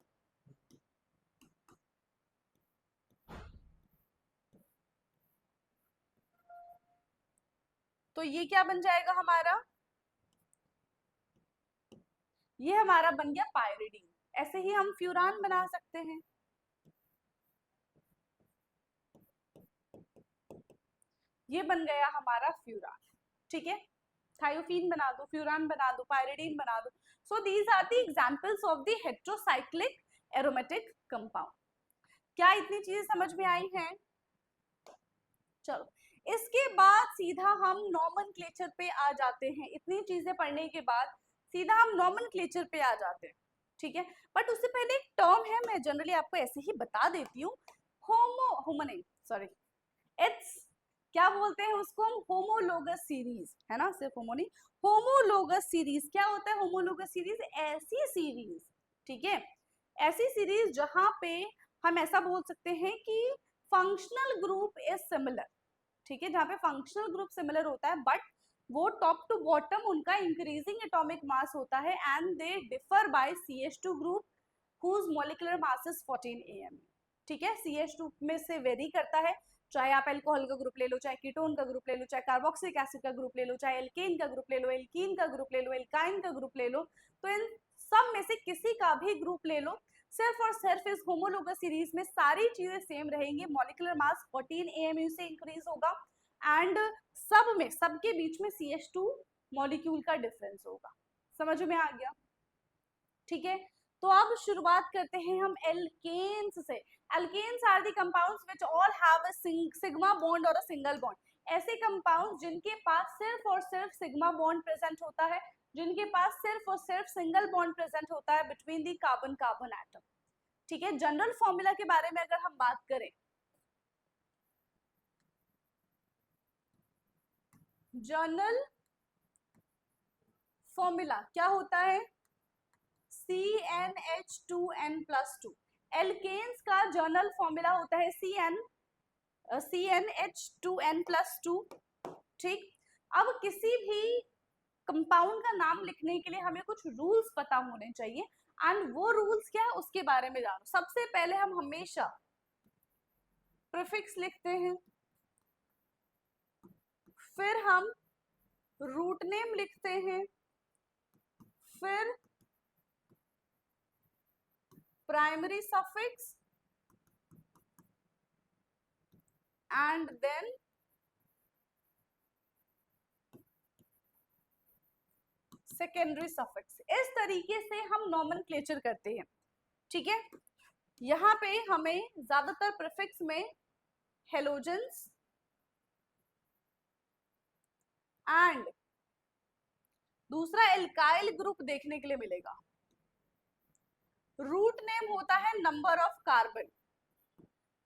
तो ये क्या बन जाएगा हमारा? ये हमारा बन गया पायरिडीन। ऐसे ही हम फ्यूरान बना सकते हैं। ये बन गया हमारा फ्यूरान, ठीक है। थायोफीन बना दो, फ्यूरान बना दो, पायरिडीन बना दो। So these are the examples of the heterocyclic aromatic compound. क्या इतनी चीजें समझ में आई हैं? चलो, इसके बाद सीधा हम नॉमेनक्लेचर पे आ जाते हैं। इतनी चीजें पढ़ने के बाद सीधा हम नॉमेनक्लेचर पे आ जाते हैं, ठीक है। बट उससे पहले एक टर्म है, मैं जनरली आपको ऐसे ही बता देती हूँ। होमोने सॉरी, इट्स क्या बोलते हैं उसको हम? होमोलोगस सीरीज, है ना, सिर्फ होमो नहीं। होमोलोगस सीरीज क्या होता है? होमोलोगस सीरीज ऐसी सीरीज, ठीक है, ऐसी सीरीज जहां पे हम ऐसा बोल सकते हैं कि फंक्शनल ग्रुप इज सिमिलर, ठीक है, जहाँ पे फंक्शनल ग्रुप सिमिलर होता है बट वो टॉप टू बॉटम उनका इंक्रीजिंग एटॉमिक मास होता है and they differ by CH2 group whose molecular mass is 14 AMU, ठीक है। CH2 में से वेरी करता है, चाहे आप एल्कोहल का ग्रुप ले लो, चाहे कीटोन का ग्रुप ले लो, चाहे कार्बोक्सिलिक एसिड का ग्रुप ले लो, चाहे एल्केन का ग्रुप ले लो, एल्कीन का ग्रुप ले लो, एल्काइन का ग्रुप ले लो, तो इन सब में से किसी का भी ग्रुप ले लो, सिर्फ और सिर्फ इस होमोलोगस सीरीज में सारी चीजें सेम रहेंगी। मॉलिक्यूलर मास 14 AMU से इंक्रीज होगा एंड सब में, सबके बीच में CH2 मॉलिक्यूल का डिफरेंस होगा। समझ में आ गया? ठीक है, तो अब शुरुआत करते हैं हम एल्केन्स से। Alkanes are the compounds which all have a sigma bond और अ सिंगल बॉन्ड। ऐसे कंपाउंड्स जिनके पास सिर्फ और सिर्फ सिग्मा बॉन्ड प्रेजेंट होता है, जिनके पास सिर्फ और सिर्फ सिंगल बॉन्ड प्रेजेंट होता है between the carbon carbon atom, ठीक है। जनरल फॉर्मूला के बारे में अगर हम बात करें, जनरल फॉर्मूला क्या होता है? CnH2n+2। एल्केन्स का जर्नल फॉर्मूला होता है CnH2n+2, ठीक। अब किसी भी कंपाउंड का नाम लिखने के लिए हमें कुछ रूल्स पता होने चाहिए एंड वो रूल्स क्या है उसके बारे में जानो। सबसे पहले हम हमेशा प्रीफिक्स लिखते हैं, फिर हम रूट नेम लिखते हैं, फिर primary suffix and then secondary suffix. इस तरीके से हम नॉमेनक्लेचर करते हैं, ठीक है। यहाँ पे हमें ज्यादातर प्रीफिक्स में हेलोजेंस एंड दूसरा एल्काइल ग्रुप देखने के लिए मिलेगा। रूट नेम होता है नंबर ऑफ कार्बन,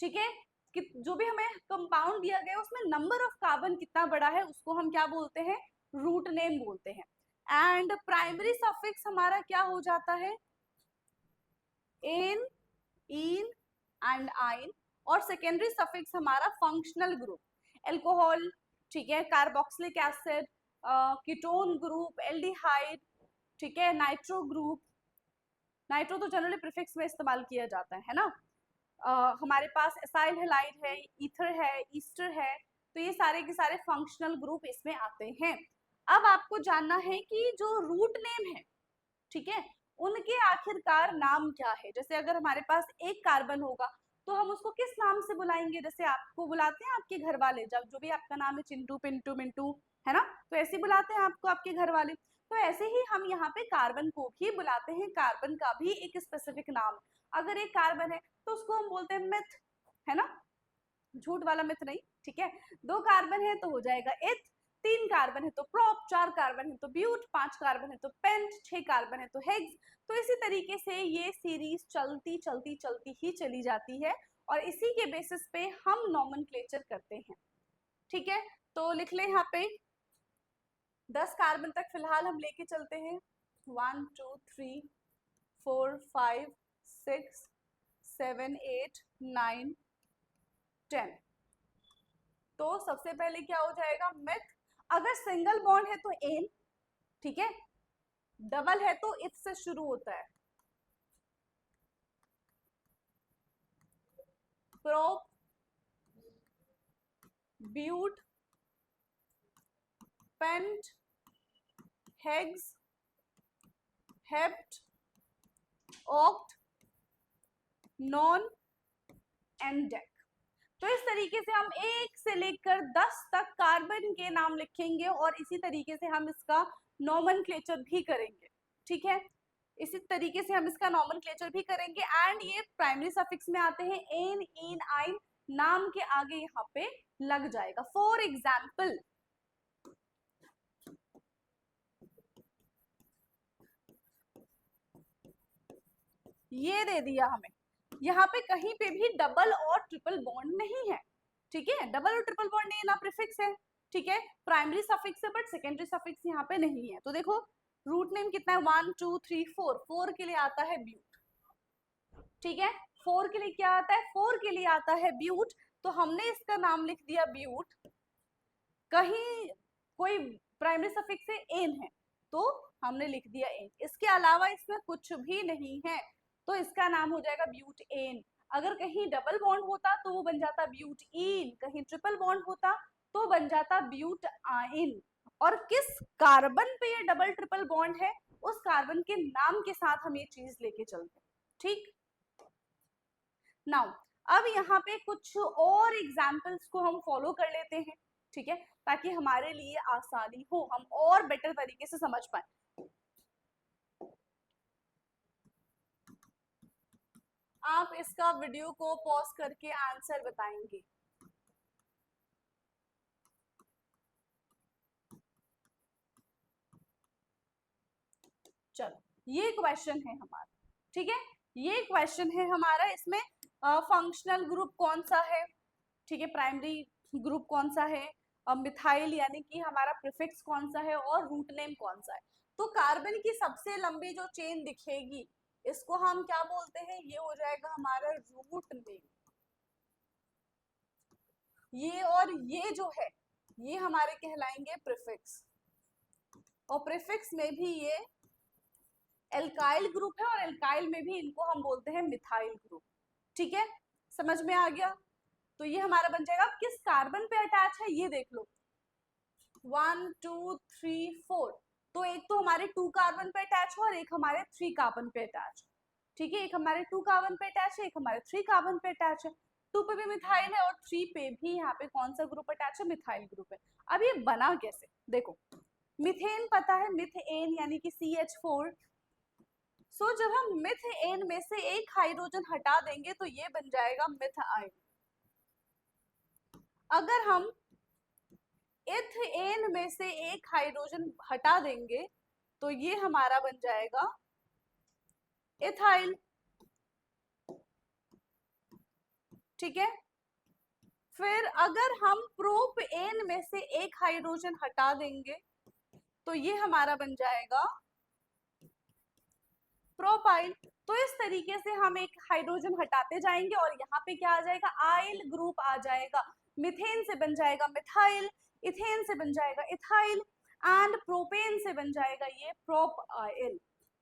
ठीक है। कि जो भी हमें कंपाउंड दिया गया उसमें नंबर ऑफ कार्बन कितना बड़ा है उसको हम क्या बोलते हैं, रूट नेम बोलते हैं। एंड प्राइमरी सफिक्स हमारा क्या हो जाता है, एन, इन एंड आइन। और सेकेंडरी सफिक्स हमारा फंक्शनल ग्रुप, एल्कोहल, ठीक है, carboxylic acid, ketone group, aldehyde, ठीक है, नाइट्रो ग्रुप। नाइट्रो तो जनरली प्रीफिक्स में इस्तेमाल किया जाता है ना। हमारे पास एसाइल हैलाइड है, ईथर है, ईस्टर है। तो ये सारे के सारे फंक्शनल ग्रुप इसमें आते हैं। अब आपको जानना है कि जो रूट नेम है, ठीक है, उनके आखिरकार नाम क्या है। जैसे अगर हमारे पास एक कार्बन होगा तो हम उसको किस नाम से बुलाएंगे, जैसे आपको बुलाते हैं आपके घर वाले, जब जो भी आपका नाम है, चिंटू, पिंटू, मिंटू, है ना, तो ऐसे बुलाते हैं आपको आपके घर वाले। तो ऐसे ही हम यहाँ पे कार्बन को भी बुलाते हैं, कार्बन का भी एक स्पेसिफिक नाम। अगर एक कार्बन है तो उसको हम बोलते हैं मिथ, है ना, झूठ वाला मिथ नहीं, ठीक है। दो कार्बन है तो हो जाएगा इथ, तीन कार्बन है तो प्रोप, चार कार्बन है तो ब्यूट, पांच कार्बन है तो पेंट, छह कार्बन है तो हेग्स। तो इसी तरीके से ये सीरीज चलती चलती चलती ही चली जाती है और इसी के बेसिस पे हम नॉमेनक्लेचर करते हैं, ठीक है। तो लिख ले यहाँ पे 10 कार्बन तक फिलहाल हम लेके चलते हैं, 1 2 3 4 5 6 7 8 9 10। तो सबसे पहले क्या हो जाएगा, मिथ। अगर सिंगल बॉन्ड है तो एन, ठीक है, डबल है तो इथ से शुरू होता है, prop, but, pent, hex, hept, oct, non and dec. तो इस तरीके से हम 1 से लेकर 10 तक कार्बन के नाम लिखेंगे और इसी तरीके से हम इसका नॉमेनक्लेचर भी करेंगे, ठीक है। इसी तरीके से हम इसका नॉमेनक्लेचर भी करेंगे एंड ये प्राइमरी सफिक्स में आते हैं, एन, इन, आइन नाम के आगे यहाँ पे लग जाएगा। फॉर एग्जाम्पल, ये दे दिया हमें, यहाँ पे कहीं पे भी डबल और ट्रिपल बॉन्ड नहीं है, ठीक है। डबल और ट्रिपल बॉन्ड नहीं है ना, प्रीफिक्स है, ठीक है, प्राइमरी सफिक्स है बट सेकेंडरी सफिक्स यहाँ पे नहीं है। तो देखो रूट नेम कितना है, 1 2 3 4, 4 के लिए आता है ब्यूट, ठीक है। 4 के लिए क्या आता है, 4 के लिए आता है ब्यूट। तो हमने इसका नाम लिख दिया ब्यूट। कहीं कोई प्राइमरी सफिक्स से एन है तो हमने लिख दिया एन, इसके अलावा इसमें कुछ भी नहीं है तो इसका नाम हो जाएगा ब्यूट एन। अगर कहीं डबल बॉन्ड होता तो वो बन जाता ब्यूट इन, कहीं ट्रिपल बॉन्ड होता तो बन जाता ब्यूट आइन। और किस कार्बन पे ये डबल ट्रिपल बॉन्ड है उस कार्बन के नाम के साथ हम ये चीज लेके चलते हैं, ठीक। नाउ अब यहाँ पे कुछ और एग्जाम्पल्स को हम फॉलो कर लेते हैं, ठीक है, ताकि हमारे लिए आसानी हो, हम और बेटर तरीके से समझ पाए। आप इसका वीडियो को पॉज करके आंसर बताएंगे। चलो ये क्वेश्चन है हमारा, ठीक है, ये क्वेश्चन है हमारा। इसमें फंक्शनल ग्रुप कौन सा है, ठीक है, प्राइमरी ग्रुप कौन सा है, मिथाइल यानी कि हमारा प्रीफिक्स कौन सा है और रूट नेम कौन सा है। तो कार्बन की सबसे लंबी जो चेन दिखेगी इसको हम क्या बोलते हैं, ये हो जाएगा हमारा रूट नेम। ये और ये जो है ये हमारे कहलाएंगे प्रीफिक्स, और प्रीफिक्स में भी ये एल्काइल ग्रुप है और एल्काइल में भी इनको हम बोलते हैं मिथाइल ग्रुप, ठीक है, समझ में आ गया। तो ये हमारा बन जाएगा, किस कार्बन पे अटैच है ये देख लो, 1 2 3 4। तो एक तो हमारे 2 कार्बन पे अटैच है और एक हमारे 3 कार्बन पे अटैच, ठीक है, एक हमारे 2 कार्बन पे अटैच है, एक हमारे 3 कार्बन पे अटैच है। 2 पे भी मिथाइल है और 3 पे भी यहाँ पे कौन सा ग्रुप अटैच है, मिथाइल ग्रुप है। अब ये बना कैसे, देखो मीथेन पता है, मिथेन यानी कि CH4। सो जब हम मिथेन में से एक हाइड्रोजन हटा देंगे तो ये बन जाएगा मिथाइल। अगर हम इथेन में से एक हाइड्रोजन हटा देंगे तो ये हमारा बन जाएगा इथाइल। ठीक है, फिर अगर हम प्रोपेन में से एक हाइड्रोजन हटा देंगे तो ये हमारा बन जाएगा प्रोपाइल। तो इस तरीके से हम एक हाइड्रोजन हटाते जाएंगे और यहाँ पे क्या आ जाएगा, आइल ग्रुप आ जाएगा। मिथेन से बन जाएगा मिथाइल, इथेन से बन जाएगा इथाइल एंड प्रोपेन से बन जाएगा ये प्रोपाइल।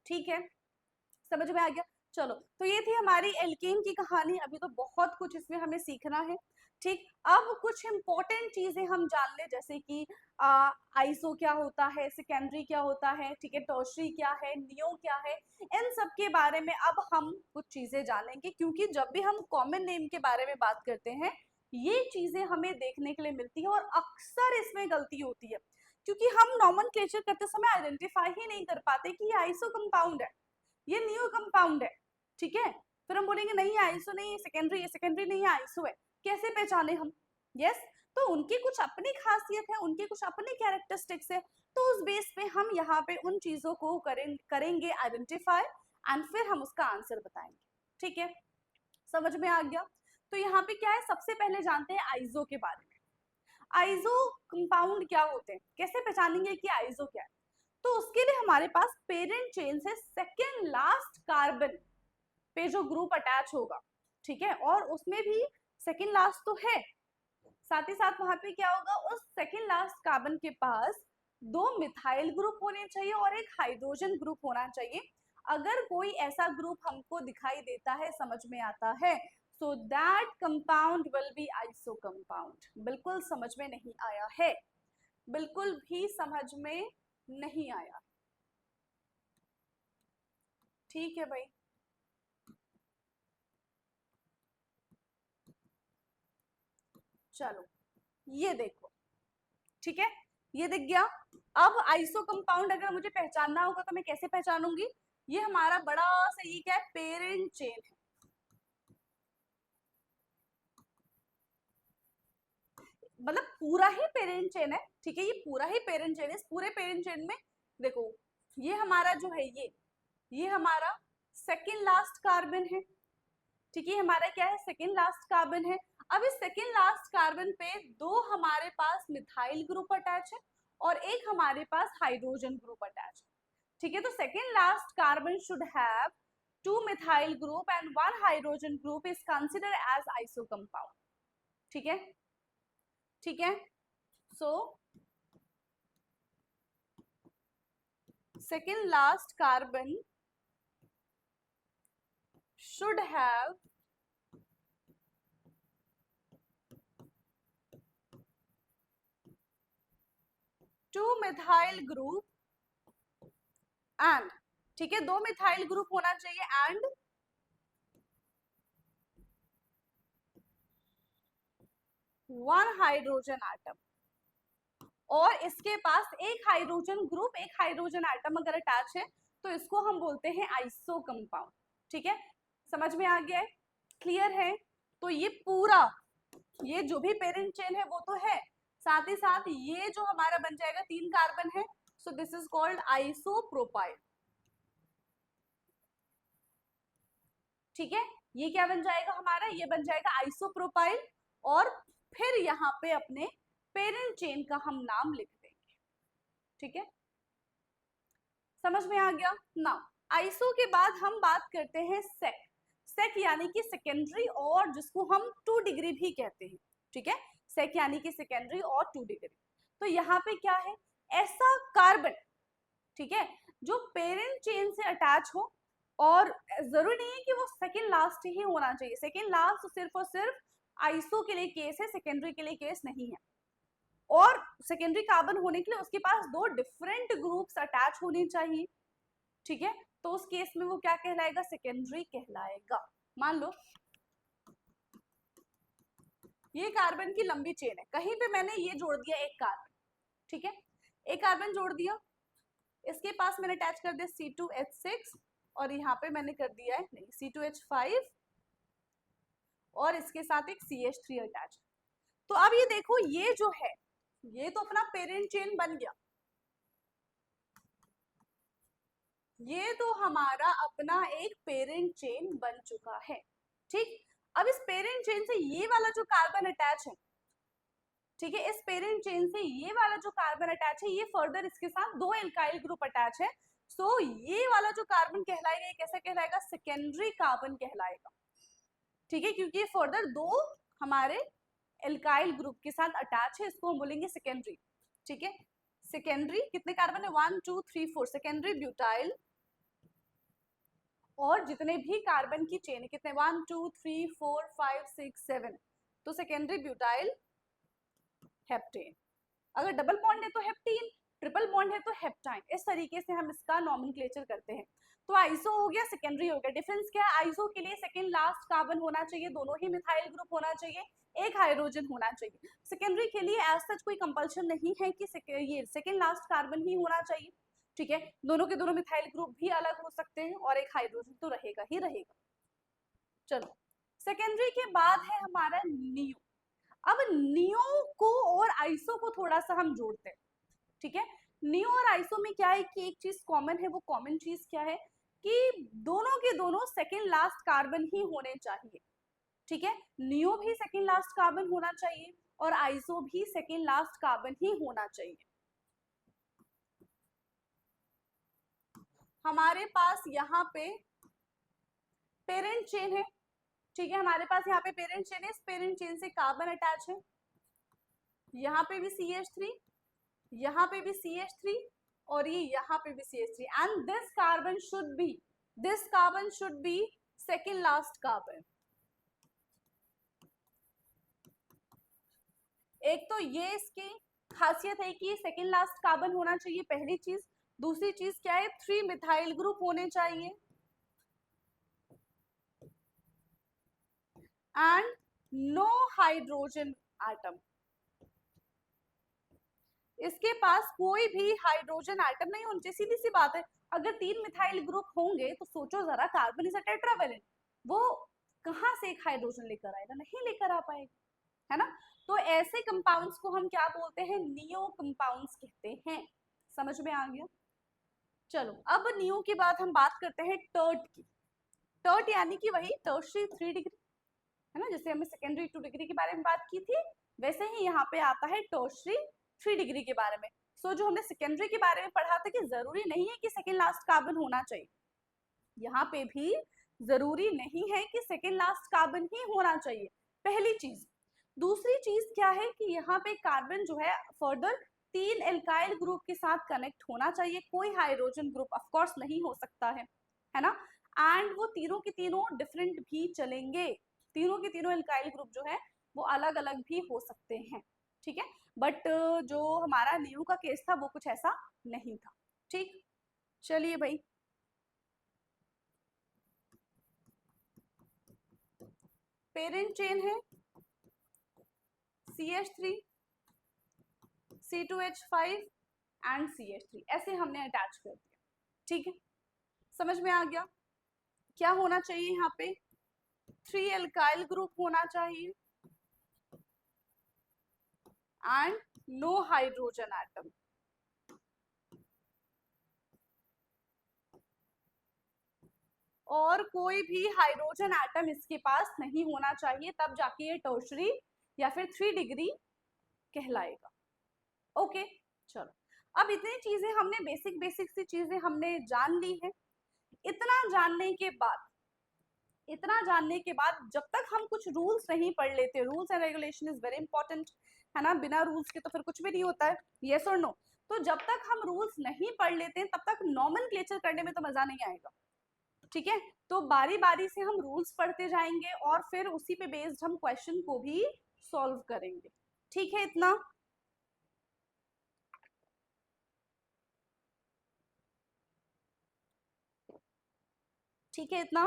ठीक है, समझ में आ गया। चलो, तो ये थी हमारी एल्केन की कहानी। अभी तो बहुत कुछ इसमें हमें सीखना है। ठीक, अब कुछ इंपॉर्टेंट चीजें हम जान ले, जैसे कि आइसो क्या होता है, सेकेंडरी क्या होता है, ठीक है, टर्शियरी क्या है, नियो क्या है, इन सब के बारे में अब हम कुछ चीजें जानेंगे। क्योंकि जब भी हम कॉमन नेम के बारे में बात करते हैं ये चीजें हमें देखने के लिए मिलती है और अक्सर इसमें गलती होती है, क्योंकि हम नॉमेनक्लेचर करते समय आइडेंटिफाई ही नहीं कर पाते कि ये आइसो कंपाउंड है, ये नियो कंपाउंड है। ठीक है, फिर हम बोलेंगे नहीं आइसो नहीं, सेकेंडरी है, सेकेंडरी नहीं है, आइसो है। कैसे पहचाने हम? यस, तो उनकी कुछ अपनी खासियत है, उनके कुछ अपने कैरेक्टरिस्टिक्स है, तो उस बेस पे हम यहाँ पे उन चीजों को करेंगे आइडेंटिफाई एंड फिर हम उसका आंसर बताएंगे। ठीक है, समझ में आ गया। तो यहाँ पे क्या है, सबसे पहले जानते हैं आइसो के बारे में। आइसो कंपाउंड क्या होते हैं, कैसे पहचानेंगे कि आइसो क्या है? तो उसके लिए हमारे पास पेरेंट चेन से सेकेंड लास्ट कार्बन पे जो ग्रुप अटैच होगा, ठीक है, और उसमें भी सेकेंड लास्ट तो है, साथ ही साथ वहां पे क्या होगा, उस सेकेंड लास्ट कार्बन के पास दो मिथाइल ग्रुप होने चाहिए और एक हाइड्रोजन ग्रुप होना चाहिए। अगर कोई ऐसा ग्रुप हमको दिखाई देता है, समझ में आता है, so that compound will be iso compound. बिल्कुल समझ में नहीं आया है? बिल्कुल भी समझ में नहीं आया? ठीक है भाई, चलो ये देखो, ठीक है, ये दिख गया। अब आइसो कंपाउंड अगर मुझे पहचानना होगा तो मैं कैसे पहचानूंगी? ये हमारा बड़ा सा ये क्या है, पेरेंट चेन है। मतलब पूरा ही पेरेंट चेन है, ठीक है, ये पूरा ही पेरेंट चेन है। इस पूरे पेरेंट चेन में देखो, ये हमारा जो है ये हमारा सेकेंड लास्ट कार्बन है। ठीक है, हमारा क्या है, सेकेंड लास्ट कार्बन है। अब इस सेकेंड लास्ट कार्बन पे दो हमारे पास मिथाइल ग्रुप अटैच है और एक हमारे पास हाइड्रोजन ग्रुप अटैच है। ठीक है, तो second last carbon should have two methyl group and one hydrogen group is considered as iso compound. ठीक है, ठीक है, सो second last carbon should have two methyl group and, ठीक है, दो मिथाइल ग्रुप होना चाहिए एंड वन हाइड्रोजन एटम, और इसके पास एक हाइड्रोजन ग्रुप, एक हाइड्रोजन एटम अगर अटैच है तो इसको हम बोलते हैं आइसो कंपाउंड। ठीक है, समझ में आ गया है? क्लियर है? तो ये पूरा, ये जो भी पेरेंट चेन है वो तो है, साथ ही साथ ये जो हमारा बन जाएगा 3 कार्बन है, so this is called isopropyl. ठीक है, ये क्या बन जाएगा हमारा, ये बन जाएगा आइसोप्रोपाइल। और फिर यहाँ पे अपने पेरेंट चेन का हम नाम लिख देंगे। ठीक है, समझ में आ गया ना? आइसो के बाद हम बात करते हैं सेक। सेक यानी कि सेकेंडरी, और जिसको हम 2 डिग्री भी कहते हैं। ठीक है, सेक यानी कि सेकेंडरी और 2 डिग्री। तो यहाँ पे क्या है, ऐसा कार्बन, ठीक है, जो पेरेंट चेन से अटैच हो, और जरूरी नहीं है कि वो सेकेंड लास्ट ही होना चाहिए। सेकेंड लास्ट सिर्फ और सिर्फ आइसो के लिए केस है, सेकेंडरी के लिए केस नहीं है। और सेकेंडरी कार्बन होने के लिए उसके पास दो डिफरेंट ग्रुप्स अटैच होने चाहिए। ठीक है, तो उस केस में वो क्या कहलाएगा, सेकेंडरी कहलाएगा। मान लो ये कार्बन की लंबी चेन है, कहीं पे मैंने ये जोड़ दिया एक कार्बन, ठीक है, एक कार्बन जोड़ दिया, इसके पास मैंने अटैच कर दिया C2H6 और यहाँ पे मैंने कर दिया है नहीं C2H5 और इसके साथ एक CH3 अटैच। तो अब ये देखो, ये जो है ये तो अपना पेरेंट चेन बन गया, ये तो हमारा अपना एक पेरेंट चेन बन चुका है। ठीक, अब इस पेरेंट चेन से ये वाला जो कार्बन अटैच है, ठीक है, इस पेरेंट चेन से ये वाला जो कार्बन अटैच है, ये फर्दर इसके साथ दो एल्काइल ग्रुप अटैच है। सो ये वाला जो कार्बन कहलाएगा, ये कैसा कहलाएगा? सेकेंडरी कार्बन कहलाएगा। ठीक है, क्योंकि ये फर्दर दो हमारे एल्काइल ग्रुप के साथ अटैच है, इसको हम बोलेंगे सेकेंडरी। ठीक है, सेकेंडरी कितने कार्बन है? 1 2 3 4 सेकेंडरी ब्यूटाइल, और जितने भी कार्बन की चेन है कितने? 1 2 3 4 5 6 7, तो सेकेंडरी ब्यूटाइल हेप्टेन। अगर डबल बॉन्ड है तो हेप्टीन, ट्रिपल बॉन्ड है तो हेप्टाइन। इस तरीके से हम इसका नॉमेनक्लेचर करते हैं। तो आइसो हो गया, सेकेंडरी हो गया। डिफरेंस क्या है? आइसो के लिए सेकेंड लास्ट कार्बन होना चाहिए, दोनों ही मिथाइल ग्रुप होना चाहिए, एक हाइड्रोजन होना चाहिए। सेकेंडरी के लिए एज सच कोई कंपल्शन नहीं है कि ये सेकेंड लास्ट कार्बन ही होना चाहिए। ठीक है, दोनों के दोनों मिथाइल ग्रुप भी अलग हो सकते हैं और एक हाइड्रोजन तो रहेगा ही रहेगा। चलो, सेकेंडरी के बाद है हमारा नियो। अब नियो को और आइसो को थोड़ा सा हम जोड़ते हैं। ठीक है, नियो और आइसो में क्या है कि एक चीज कॉमन है। वो कॉमन चीज क्या है कि दोनों के दोनों सेकेंड लास्ट कार्बन ही होने चाहिए। ठीक है, नियो भी सेकेंड लास्ट कार्बन होना चाहिए और आइसो भी सेकेंड लास्ट कार्बन ही होना चाहिए। हमारे पास यहाँ पे पेरेंट चेन है। ठीक है, हमारे पास यहाँ पे पेरेंट चेन है, इस पेरेंट चेन से कार्बन अटैच है, यहाँ पे भी CH3, यहाँ पे भी CH3 और ये यहाँ पे भी CH3, and this carbon should be second last carbon. एक तो ये इसकी खासियत है कि सेकेंड लास्ट कार्बन होना चाहिए, पहली चीज। दूसरी चीज क्या है? 3 मिथाइल ग्रुप होने चाहिए एंड नो हाइड्रोजन एटम। इसके पास कोई भी हाइड्रोजन एटम नहीं होनी चाहिए। सीधी सी बात है, अगर 3 मिथाइल ग्रुप होंगे तो सोचो जरा, कार्बन इज अ टेट्रावेलेंट, वो कहां से एक हाइड्रोजन लेकर आएगा? नहीं लेकर आ पाएगा, है ना। तो ऐसे कंपाउंड्स को हम क्या बोलते हैं? नियो कंपाउंड्स कहते हैं। समझ में आ गया? चलो, अब नियो के बाद हम बात करते हैं टर्ट की। टर्ट यानी कि वही टर्शरी 3 डिग्री, है ना। जैसे हमने सेकेंडरी 2 डिग्री के बारे में बात की थी, वैसे ही यहाँ पे आता है टर्शरी 3 डिग्री के बारे में। सो जो हमने सेकेंडरी के बारे में पढ़ा था कि जरूरी नहीं है कि सेकेंड लास्ट कार्बन होना चाहिए, यहाँ पे भी जरूरी नहीं है कि सेकेंड लास्ट कार्बन ही होना चाहिए, पहली चीज। दूसरी चीज क्या है कि यहाँ पे कार्बन जो है फर्दर 3 एल्काइल ग्रुप के साथ कनेक्ट होना चाहिए, कोई हाइड्रोजन ग्रुप ऑफ कोर्स नहीं हो सकता है ना। एंड वो तीनों के तीनों डिफरेंट भी चलेंगे, तीनों के तीनों एल्काइल ग्रुप जो है वो अलग अलग भी हो सकते हैं। ठीक है, बट जो हमारा नियो का केस था वो कुछ ऐसा नहीं था। ठीक, चलिए भाई, पेरेंट चेन है CH3 C2H5 एंड CH3, ऐसे हमने अटैच कर दिया। ठीक है, समझ में आ गया? क्या होना चाहिए यहाँ पे? 3 एल्काइल ग्रुप होना चाहिए एंड नो हाइड्रोजन एटम। और कोई भी हाइड्रोजन एटम इसके पास नहीं होना चाहिए, तब जाके ये टर्शरी या फिर 3 डिग्री कहलाएगा। ओके, चलो, अब इतनी चीजें हमने बेसिक बेसिक सी चीजें हमने जान ली है। इतना जानने के बाद जब तक हम कुछ रूल्स नहीं पढ़ लेते, rules and regulation is very important, है ना। बिना रूल्स के तो फिर कुछ भी नहीं होता है, यस और नो। तो जब तक हम रूल्स नहीं पढ़ लेते हैं तब तक नॉमेनक्लेचर करने में तो मजा नहीं आएगा। ठीक है, तो बारी बारी से हम रूल्स पढ़ते जाएंगे और फिर उसी पे बेस्ड हम क्वेश्चन को भी सॉल्व करेंगे। ठीक है, इतना। ठीक है, इतना।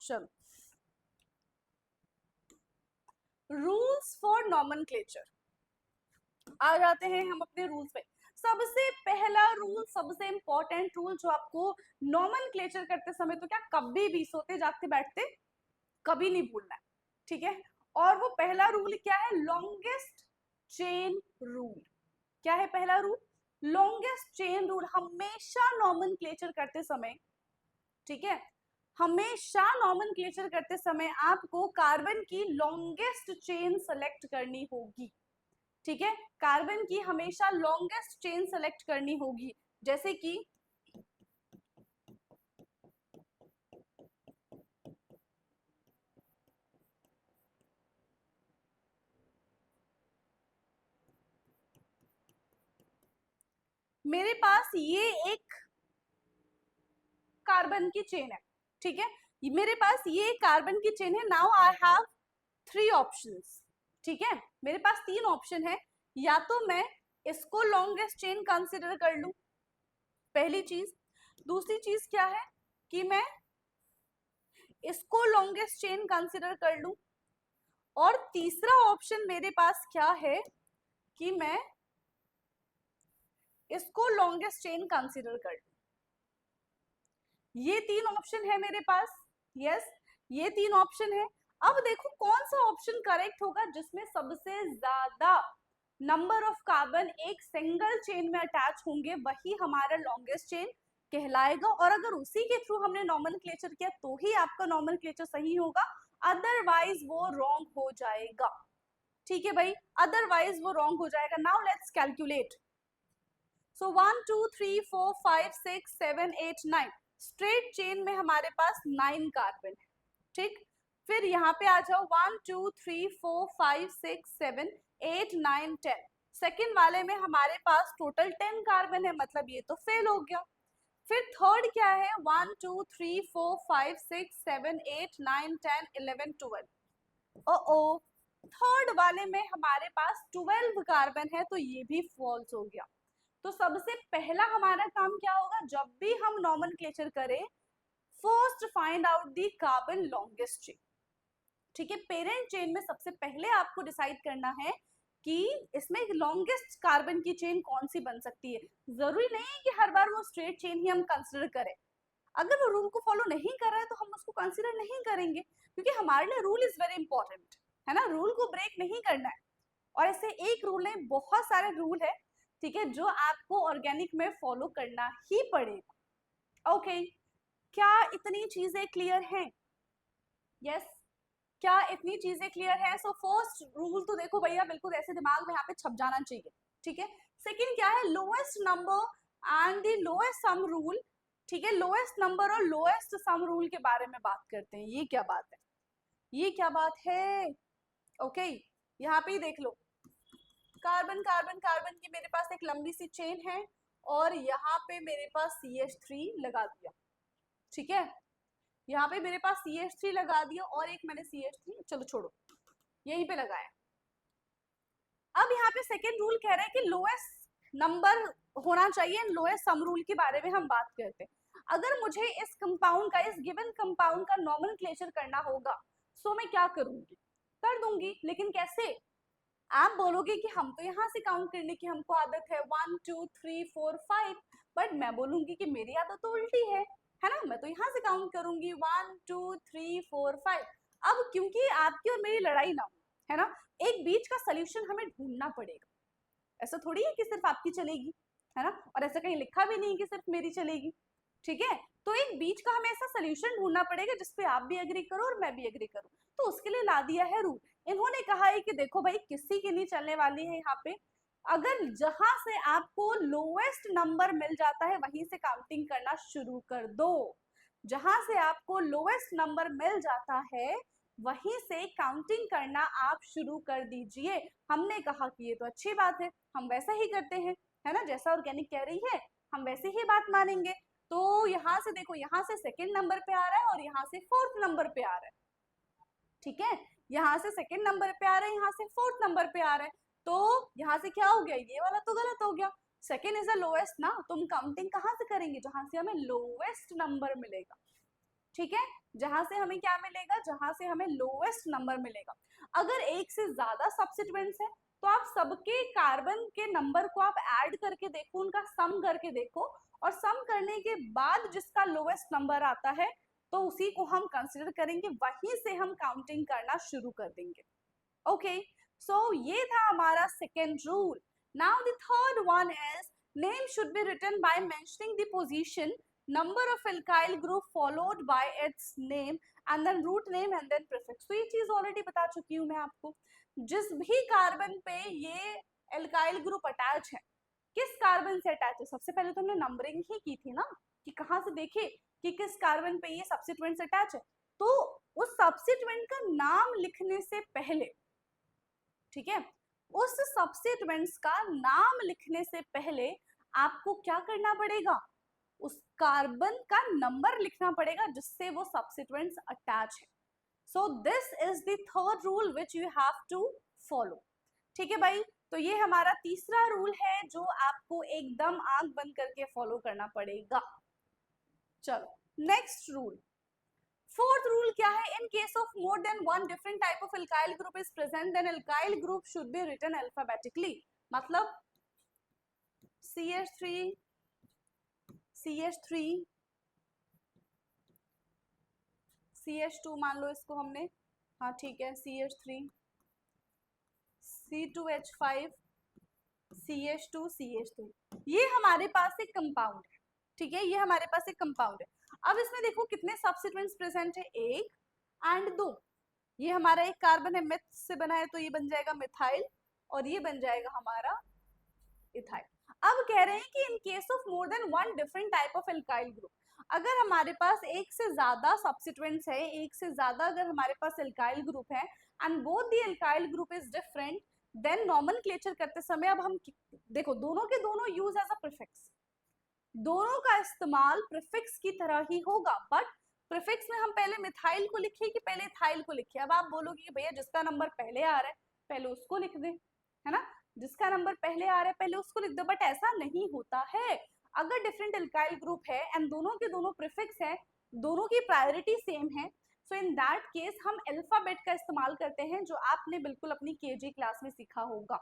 चलो, रूल्स फॉर नॉमेनक्लेचर। आ जाते हैं हम अपने रूल्स पे। सबसे पहला रूल, सबसे इंपॉर्टेंट रूल जो आपको नॉमेनक्लेचर करते समय तो क्या कभी भी सोते जागते बैठते कभी नहीं भूलना है, ठीक है। और वो पहला रूल क्या है? Longest chain rule. क्या है पहला रूल? Longest chain rule. हमेशा नॉमेनक्लेचर करते समय, ठीक है, हमेशा नॉमेनक्लेचर करते समय आपको कार्बन की लॉन्गेस्ट चेन सेलेक्ट करनी होगी, ठीक है। कार्बन की हमेशा लॉन्गेस्ट चेन सेलेक्ट करनी होगी। जैसे कि मेरे पास ये एक कार्बन की चेन है, ठीक है, मेरे पास ये कार्बन की चेन है। नाउ आई हैव 3 ऑप्शंस, ठीक है, मेरे पास 3 ऑप्शन है। या तो मैं इसको लॉन्गेस्ट चेन कंसिडर कर लूं, पहली चीज। दूसरी चीज क्या है कि मैं इसको लॉन्गेस्ट चेन कंसिडर कर लूं। और तीसरा ऑप्शन मेरे पास क्या है कि मैं इसको लॉन्गेस्ट चेन कंसिडर कर लूं। ये 3 ऑप्शन है मेरे पास। यस, ये 3 ऑप्शन है। अब देखो कौन सा ऑप्शन करेक्ट होगा जिसमें सबसे ज्यादा नंबर ऑफ कार्बन एक सिंगल चेन में अटैच होंगे, वही हमारा लॉन्गेस्ट चेन कहलाएगा। और अगर उसी के थ्रू हमने नॉमेनक्लेचर किया तो ही आपका नॉमेनक्लेचर सही होगा, अदरवाइज वो रॉन्ग हो जाएगा, ठीक है भाई, अदरवाइज वो रॉन्ग हो जाएगा। Now let's calculate. So 1 2 3 4 5 6 7 8 9, straight chain में हमारे पास 9 कार्बन है, ठीक। फिर यहाँ पे आ जाओ 1 2 3 4 5 6 7 8 9 10, सेकेंड वाले में हमारे पास टोटल 10 कार्बन है, मतलब ये तो फेल हो गया। फिर थर्ड क्या है? 1 2 3 4 5 6 7 8 9 10 11 12। ओ थर्ड वाले में हमारे पास 12 कार्बन है, तो ये भी फॉल्स हो गया। तो सबसे पहला हमारा काम क्या होगा? जब भी हम नॉमेनक्लेचर करें, first find out the carbon longest chain, ठीक है। पेरेंट चेन में सबसे पहले आपको डिसाइड करना है कि इसमें लॉन्गेस्ट कार्बन की चेन कौन सी बन सकती है। जरूरी नहीं है कि हर बार वो स्ट्रेट चेन ही हम कंसिडर करें। अगर वो रूल को फॉलो नहीं कर रहा है तो हम उसको कंसिडर नहीं करेंगे, क्योंकि हमारे लिए रूल इज वेरी इंपॉर्टेंट, है ना। रूल को ब्रेक नहीं करना है। और ऐसे एक रूल नहीं, बहुत सारे रूल है, ठीक है, जो आपको ऑर्गेनिक में फॉलो करना ही पड़ेगा। ओके, क्या इतनी चीजें क्लियर हैं? यस, क्या इतनी चीजें क्लियर है? सो फर्स्ट रूल तो देखो भैया, बिल्कुल ऐसे दिमाग में यहाँ पे छप जाना चाहिए, ठीक है। सेकंड क्या है? Lowest number and the lowest sum rule, ठीक है। लोएस्ट नंबर और लोएस्ट सम रूल के बारे में बात करते हैं। ये क्या बात है? ये क्या बात है? ओके, यहाँ पे ही देख लो, कार्बन कार्बन कार्बन की मेरे पास एक लंबी सी चेन है और यहाँ पे मेरे पास CH3 लगा दिया, ठीक है। यहाँ पे मेरे पास CH3 लगा दिया और एक मैंने CH3, चलो छोड़ो, यहीं पे लगाया। अब यहाँ पे सेकेंड रूल कह रहा है कि लोएस्ट नंबर होना चाहिए, लोएस्ट सम रूल के बारे में हम बात करते हैं। अगर मुझे इस कंपाउंड का, इस गिवन कंपाउंड का नॉमेनक्लेचर करना होगा, सो मैं क्या करूंगी? कर दूंगी, लेकिन कैसे? आप बोलोगे कि हम तो यहाँ से काउंट करने की हमको आदत है 1 2 3 4 5, बट मैं बोलूंगी कि मेरी आदत तो उल्टी है ना। मैं तो यहाँ से काउंट करूंगी 1 2 3 4 5। अब क्योंकि आपकी और मेरी लड़ाई ना हो, है ना, एक बीच का सोल्यूशन हमें ढूंढना पड़ेगा। ऐसा थोड़ी है कि सिर्फ आपकी चलेगी, है ना, और ऐसा कहीं लिखा भी नहीं कि सिर्फ मेरी चलेगी, ठीक है। तो एक बीच का हमें ऐसा सोल्यूशन ढूंढना पड़ेगा जिसपे आप भी एग्री करो और मैं भी एग्री करूं। तो उसके लिए ला दिया है रूल। इन्होंने कहा है कि देखो भाई, किसी की नहीं चलने वाली है यहाँ पे। अगर जहां से आपको लोएस्ट नंबर मिल जाता है वहीं से काउंटिंग करना शुरू कर दो। जहां से आपको लोएस्ट नंबर मिल जाता है वहीं से काउंटिंग करना आप शुरू कर दीजिए। हमने कहा कि ये तो अच्छी बात है, हम वैसा ही करते हैं, है ना, जैसा ऑर्गेनिक कह रही है हम वैसे ही बात मानेंगे। तो यहाँ से देखो, यहाँ से सेकेंड नंबर पे आ रहा है और यहाँ से फोर्थ नंबर पे आ रहा है, ठीक है। यहाँ से सेकेंड नंबर पे आ रहा है, यहाँ से फोर्थ नंबर पे आ रहा है। तो यहाँ से क्या हो गया? ये वाला तो गलत हो गया। सेकेंड इज द लोएस्ट ना, तो हम काउंटिंग कहाँ से करेंगे? जहां से हमें लोएस्ट नंबर मिलेगा, ठीक है, जहां से हमें क्या मिलेगा, जहां से हमें लोएस्ट नंबर मिलेगा। अगर एक से ज्यादा सब्स्टिट्यूएंट्स है तो आप सबके कार्बन के नंबर को आप ऐड करके देखो, उनका सम करके देखो, और सम करने के बाद जिसका लोएस्ट नंबर आता है तो उसी को हम कंसिडर करेंगे, वहीं से हम काउंटिंग करना शुरू कर देंगे। ओके, सो ये था हमारा second rule. Now the third one is name should be written by mentioning the position, number of alkyl group followed by its name and then root name and then prefix. तो ये चीज ऑलरेडी बता चुकी हूँ मैं आपको। जिस भी कार्बन पे ये एल्काइल ग्रुप अटैच है, किस कार्बन से अटैच है, सबसे पहले तो हमने नंबरिंग ही की थी ना, कि कहाँ से देखे कि किस कार्बन पे ये सब्स्टिट्यूएंट अटैच है। तो उस सब्स्टिट्यूएंट का नाम लिखने से पहले, ठीक है, उस सब्स्टिट्यूएंट्स का नाम लिखने से पहले आपको क्या करना पड़ेगा, उस कार्बन का नंबर लिखना पड़ेगा जिससे वो सब्स्टिट्यूएंट्स अटैच है। So this is the third rule which you have to follow. ठीक है भाई, तो ये हमारा तीसरा रूल है जो आपको एकदम आंख बंद करके फॉलो करना पड़ेगा। चलो नेक्स्ट रूल, फोर्थ रूल क्या है, in case of more than one different type of alkyl group is present then alkyl group should be written alphabetically. मतलब CH3 CH3 CH2 मान लो इसको हमने, हाँ ठीक है, CH3 C2H5 CH2 CH3, ये हमारे पास एक कंपाउंड है। ठीक है, ये हमारे पास एक कंपाउंड है। अब इसमें देखो कितने सब्स्टिट्यूएंट्स प्रेजेंट है, 1 एंड 2। ये हमारा एक कार्बन है, मेथ से बना है, तो ये बन जाएगा मिथाइल और ये बन जाएगा हमारा इथाइल। अब कह रहे हैं कि इन case of more than one different type of alkyl group, अगर हमारे पास एक से ज्यादा सब्स्टिट्यूएंट्स है, एक से ज्यादा अगर हमारे पास एल्काइल ग्रुप है and both the alkyl group is different, then nomenclature करते समय, अब हम देखो दोनों के दोनों यूज एज अ प्रीफिक्स, दोनों का इस्तेमाल प्रीफिक्स की तरह ही होगा, बट प्रीफिक्स में हम पहले मिथाइल को लिखे कि पहले इथाइल को लिखे। अब आप बोलोगे कि भैया जिसका नंबर पहले आ रहा है पहले उसको लिख दे, है ना, जिसका नंबर पहले आ रहा है पहले उसको लिख दो, बट ऐसा नहीं होता है। अगर डिफरेंट एल्काइल ग्रुप है एंड दोनों के दोनों प्रीफिक्स है, दोनों की प्रायोरिटी सेम है, सो इन दैट केस हम अल्फाबेट का इस्तेमाल करते हैं, जो आपने बिल्कुल अपनी केजी क्लास में सीखा होगा।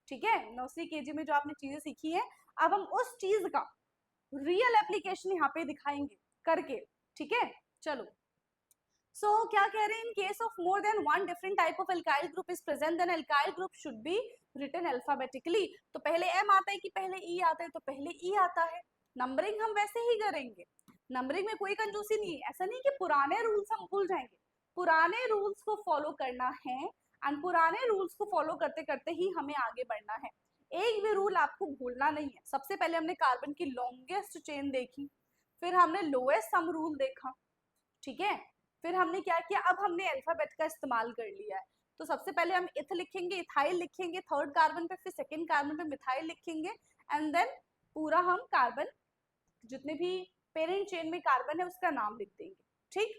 ठीक है, नर्सरी केजी में जो आपने चीजें सीखी है, अब हम उस चीज का रियल एप्लीकेशन यहाँ पे दिखाएंगे करके। ठीक है, चलो सो क्या कह रहे हैं, in case of more than one different type of alkyl group is present then alkyl group should be written alphabetically. तो पहले एम आता है कि पहले ई आता है, तो पहले ई आता है। नंबरिंग हम वैसे ही करेंगे, नंबरिंग में कोई कंजूसी नहीं है, ऐसा नहीं कि पुराने रूल्स हम भूल जाएंगे, पुराने रूल्स को फॉलो करना है एंड पुराने रूल्स को फॉलो करते करते ही हमें आगे बढ़ना है। एक भी रूल आपको भूलना नहीं है। सबसे पहले हमने कार्बन की लॉन्गेस्ट चेन देखी, फिर हमने लोएस्ट सम रूल देखा, ठीक है, फिर हमने क्या किया, अब हमने अल्फाबेट का इस्तेमाल कर लिया है। तो सबसे पहले हम इथ लिखेंगे, इथाइल लिखेंगे थर्ड कार्बन पे, फिर सेकंड कार्बन पे मिथाइल लिखेंगे एंड देन पूरा हम कार्बन जितने भी पेरेंट चेन में कार्बन है उसका नाम लिख देंगे। ठीक,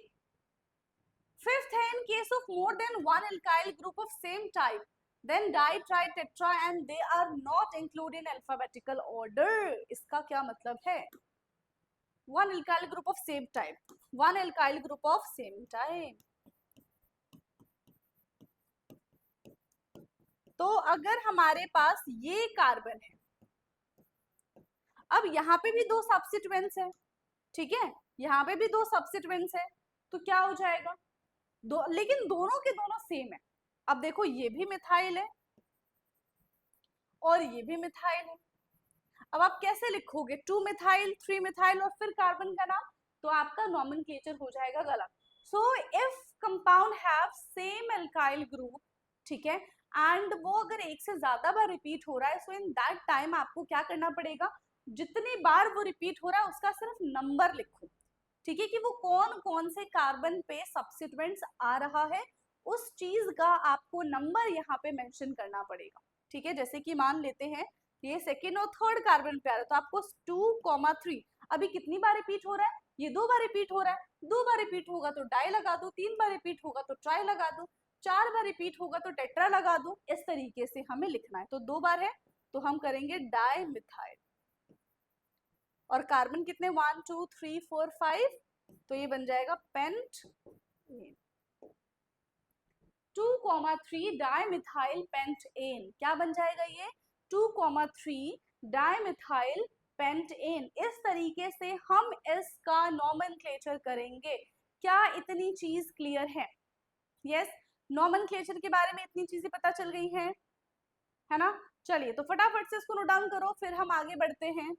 फिफ्थ है, in case of more than one alkyl group of same type then di tri tetra and they are not included in alphabetical order। इसका क्या मतलब है, one alkyl group of same type, one alkyl group of same type। तो अगर हमारे पास ये कार्बन है, अब यहाँ पे भी दो सब्स्टिट्यूएंट्स है, ठीक है, यहाँ पे भी दो सब्स्टिट्यूएंट्स है, तो क्या हो जाएगा, दो, लेकिन दोनों के दोनों सेम है। अब देखो ये भी मिथाइल है और ये भी मिथाइल है, अब आप कैसे लिखोगे, 2 मिथाइल 3 मिथाइल और फिर कार्बन का नाम, तो आपका नॉमेनक्लेचर हो जाएगा गलत। So if compound have same alkyl group, ठीक है, एंड वो अगर एक से ज्यादा बार रिपीट हो रहा है, सो इन दैट टाइम आपको क्या करना पड़ेगा, जितनी बार वो रिपीट हो रहा है उसका सिर्फ नंबर लिखो। ठीक है, कि वो कौन कौन से कार्बन पे सब्स्टिट्यूएंट्स आ रहा है, उस चीज का आपको नंबर यहाँ पे मेंशन करना पड़ेगा। ठीक है, जैसे कि मान लेते हैं ये सेकेंड और थर्ड कार्बन पे आ रहा है, तो आपको 2,3 अभी कितनी बार रिपीट हो रहा है, ये 2 बार रिपीट हो रहा है, 2 बार रिपीट होगा तो डाई लगा दो, 3 बार रिपीट होगा तो ट्राई लगा दो, 4 बार रिपीट होगा तो टेट्रा लगा दो। इस तरीके से हमें लिखना है। तो 2 बार है तो हम करेंगे डाई मिथाइल, और कार्बन कितने 1 2 3 4 5 तो ये बन जाएगा पेंट। 2,3 डाइमिथाइल पेंटेन, क्या बन जाएगा ये? 2,3 डाइमिथाइल पेंटेन। इस तरीके से हम इसका नॉमेनक्लेचर करेंगे। क्या इतनी चीज क्लियर है? यस, नॉमेनक्लेचर के बारे में इतनी चीजें पता चल गई हैं, है ना? चलिए तो फटाफट से इसको नोट डाउन करो, फिर हम आगे बढ़ते हैं।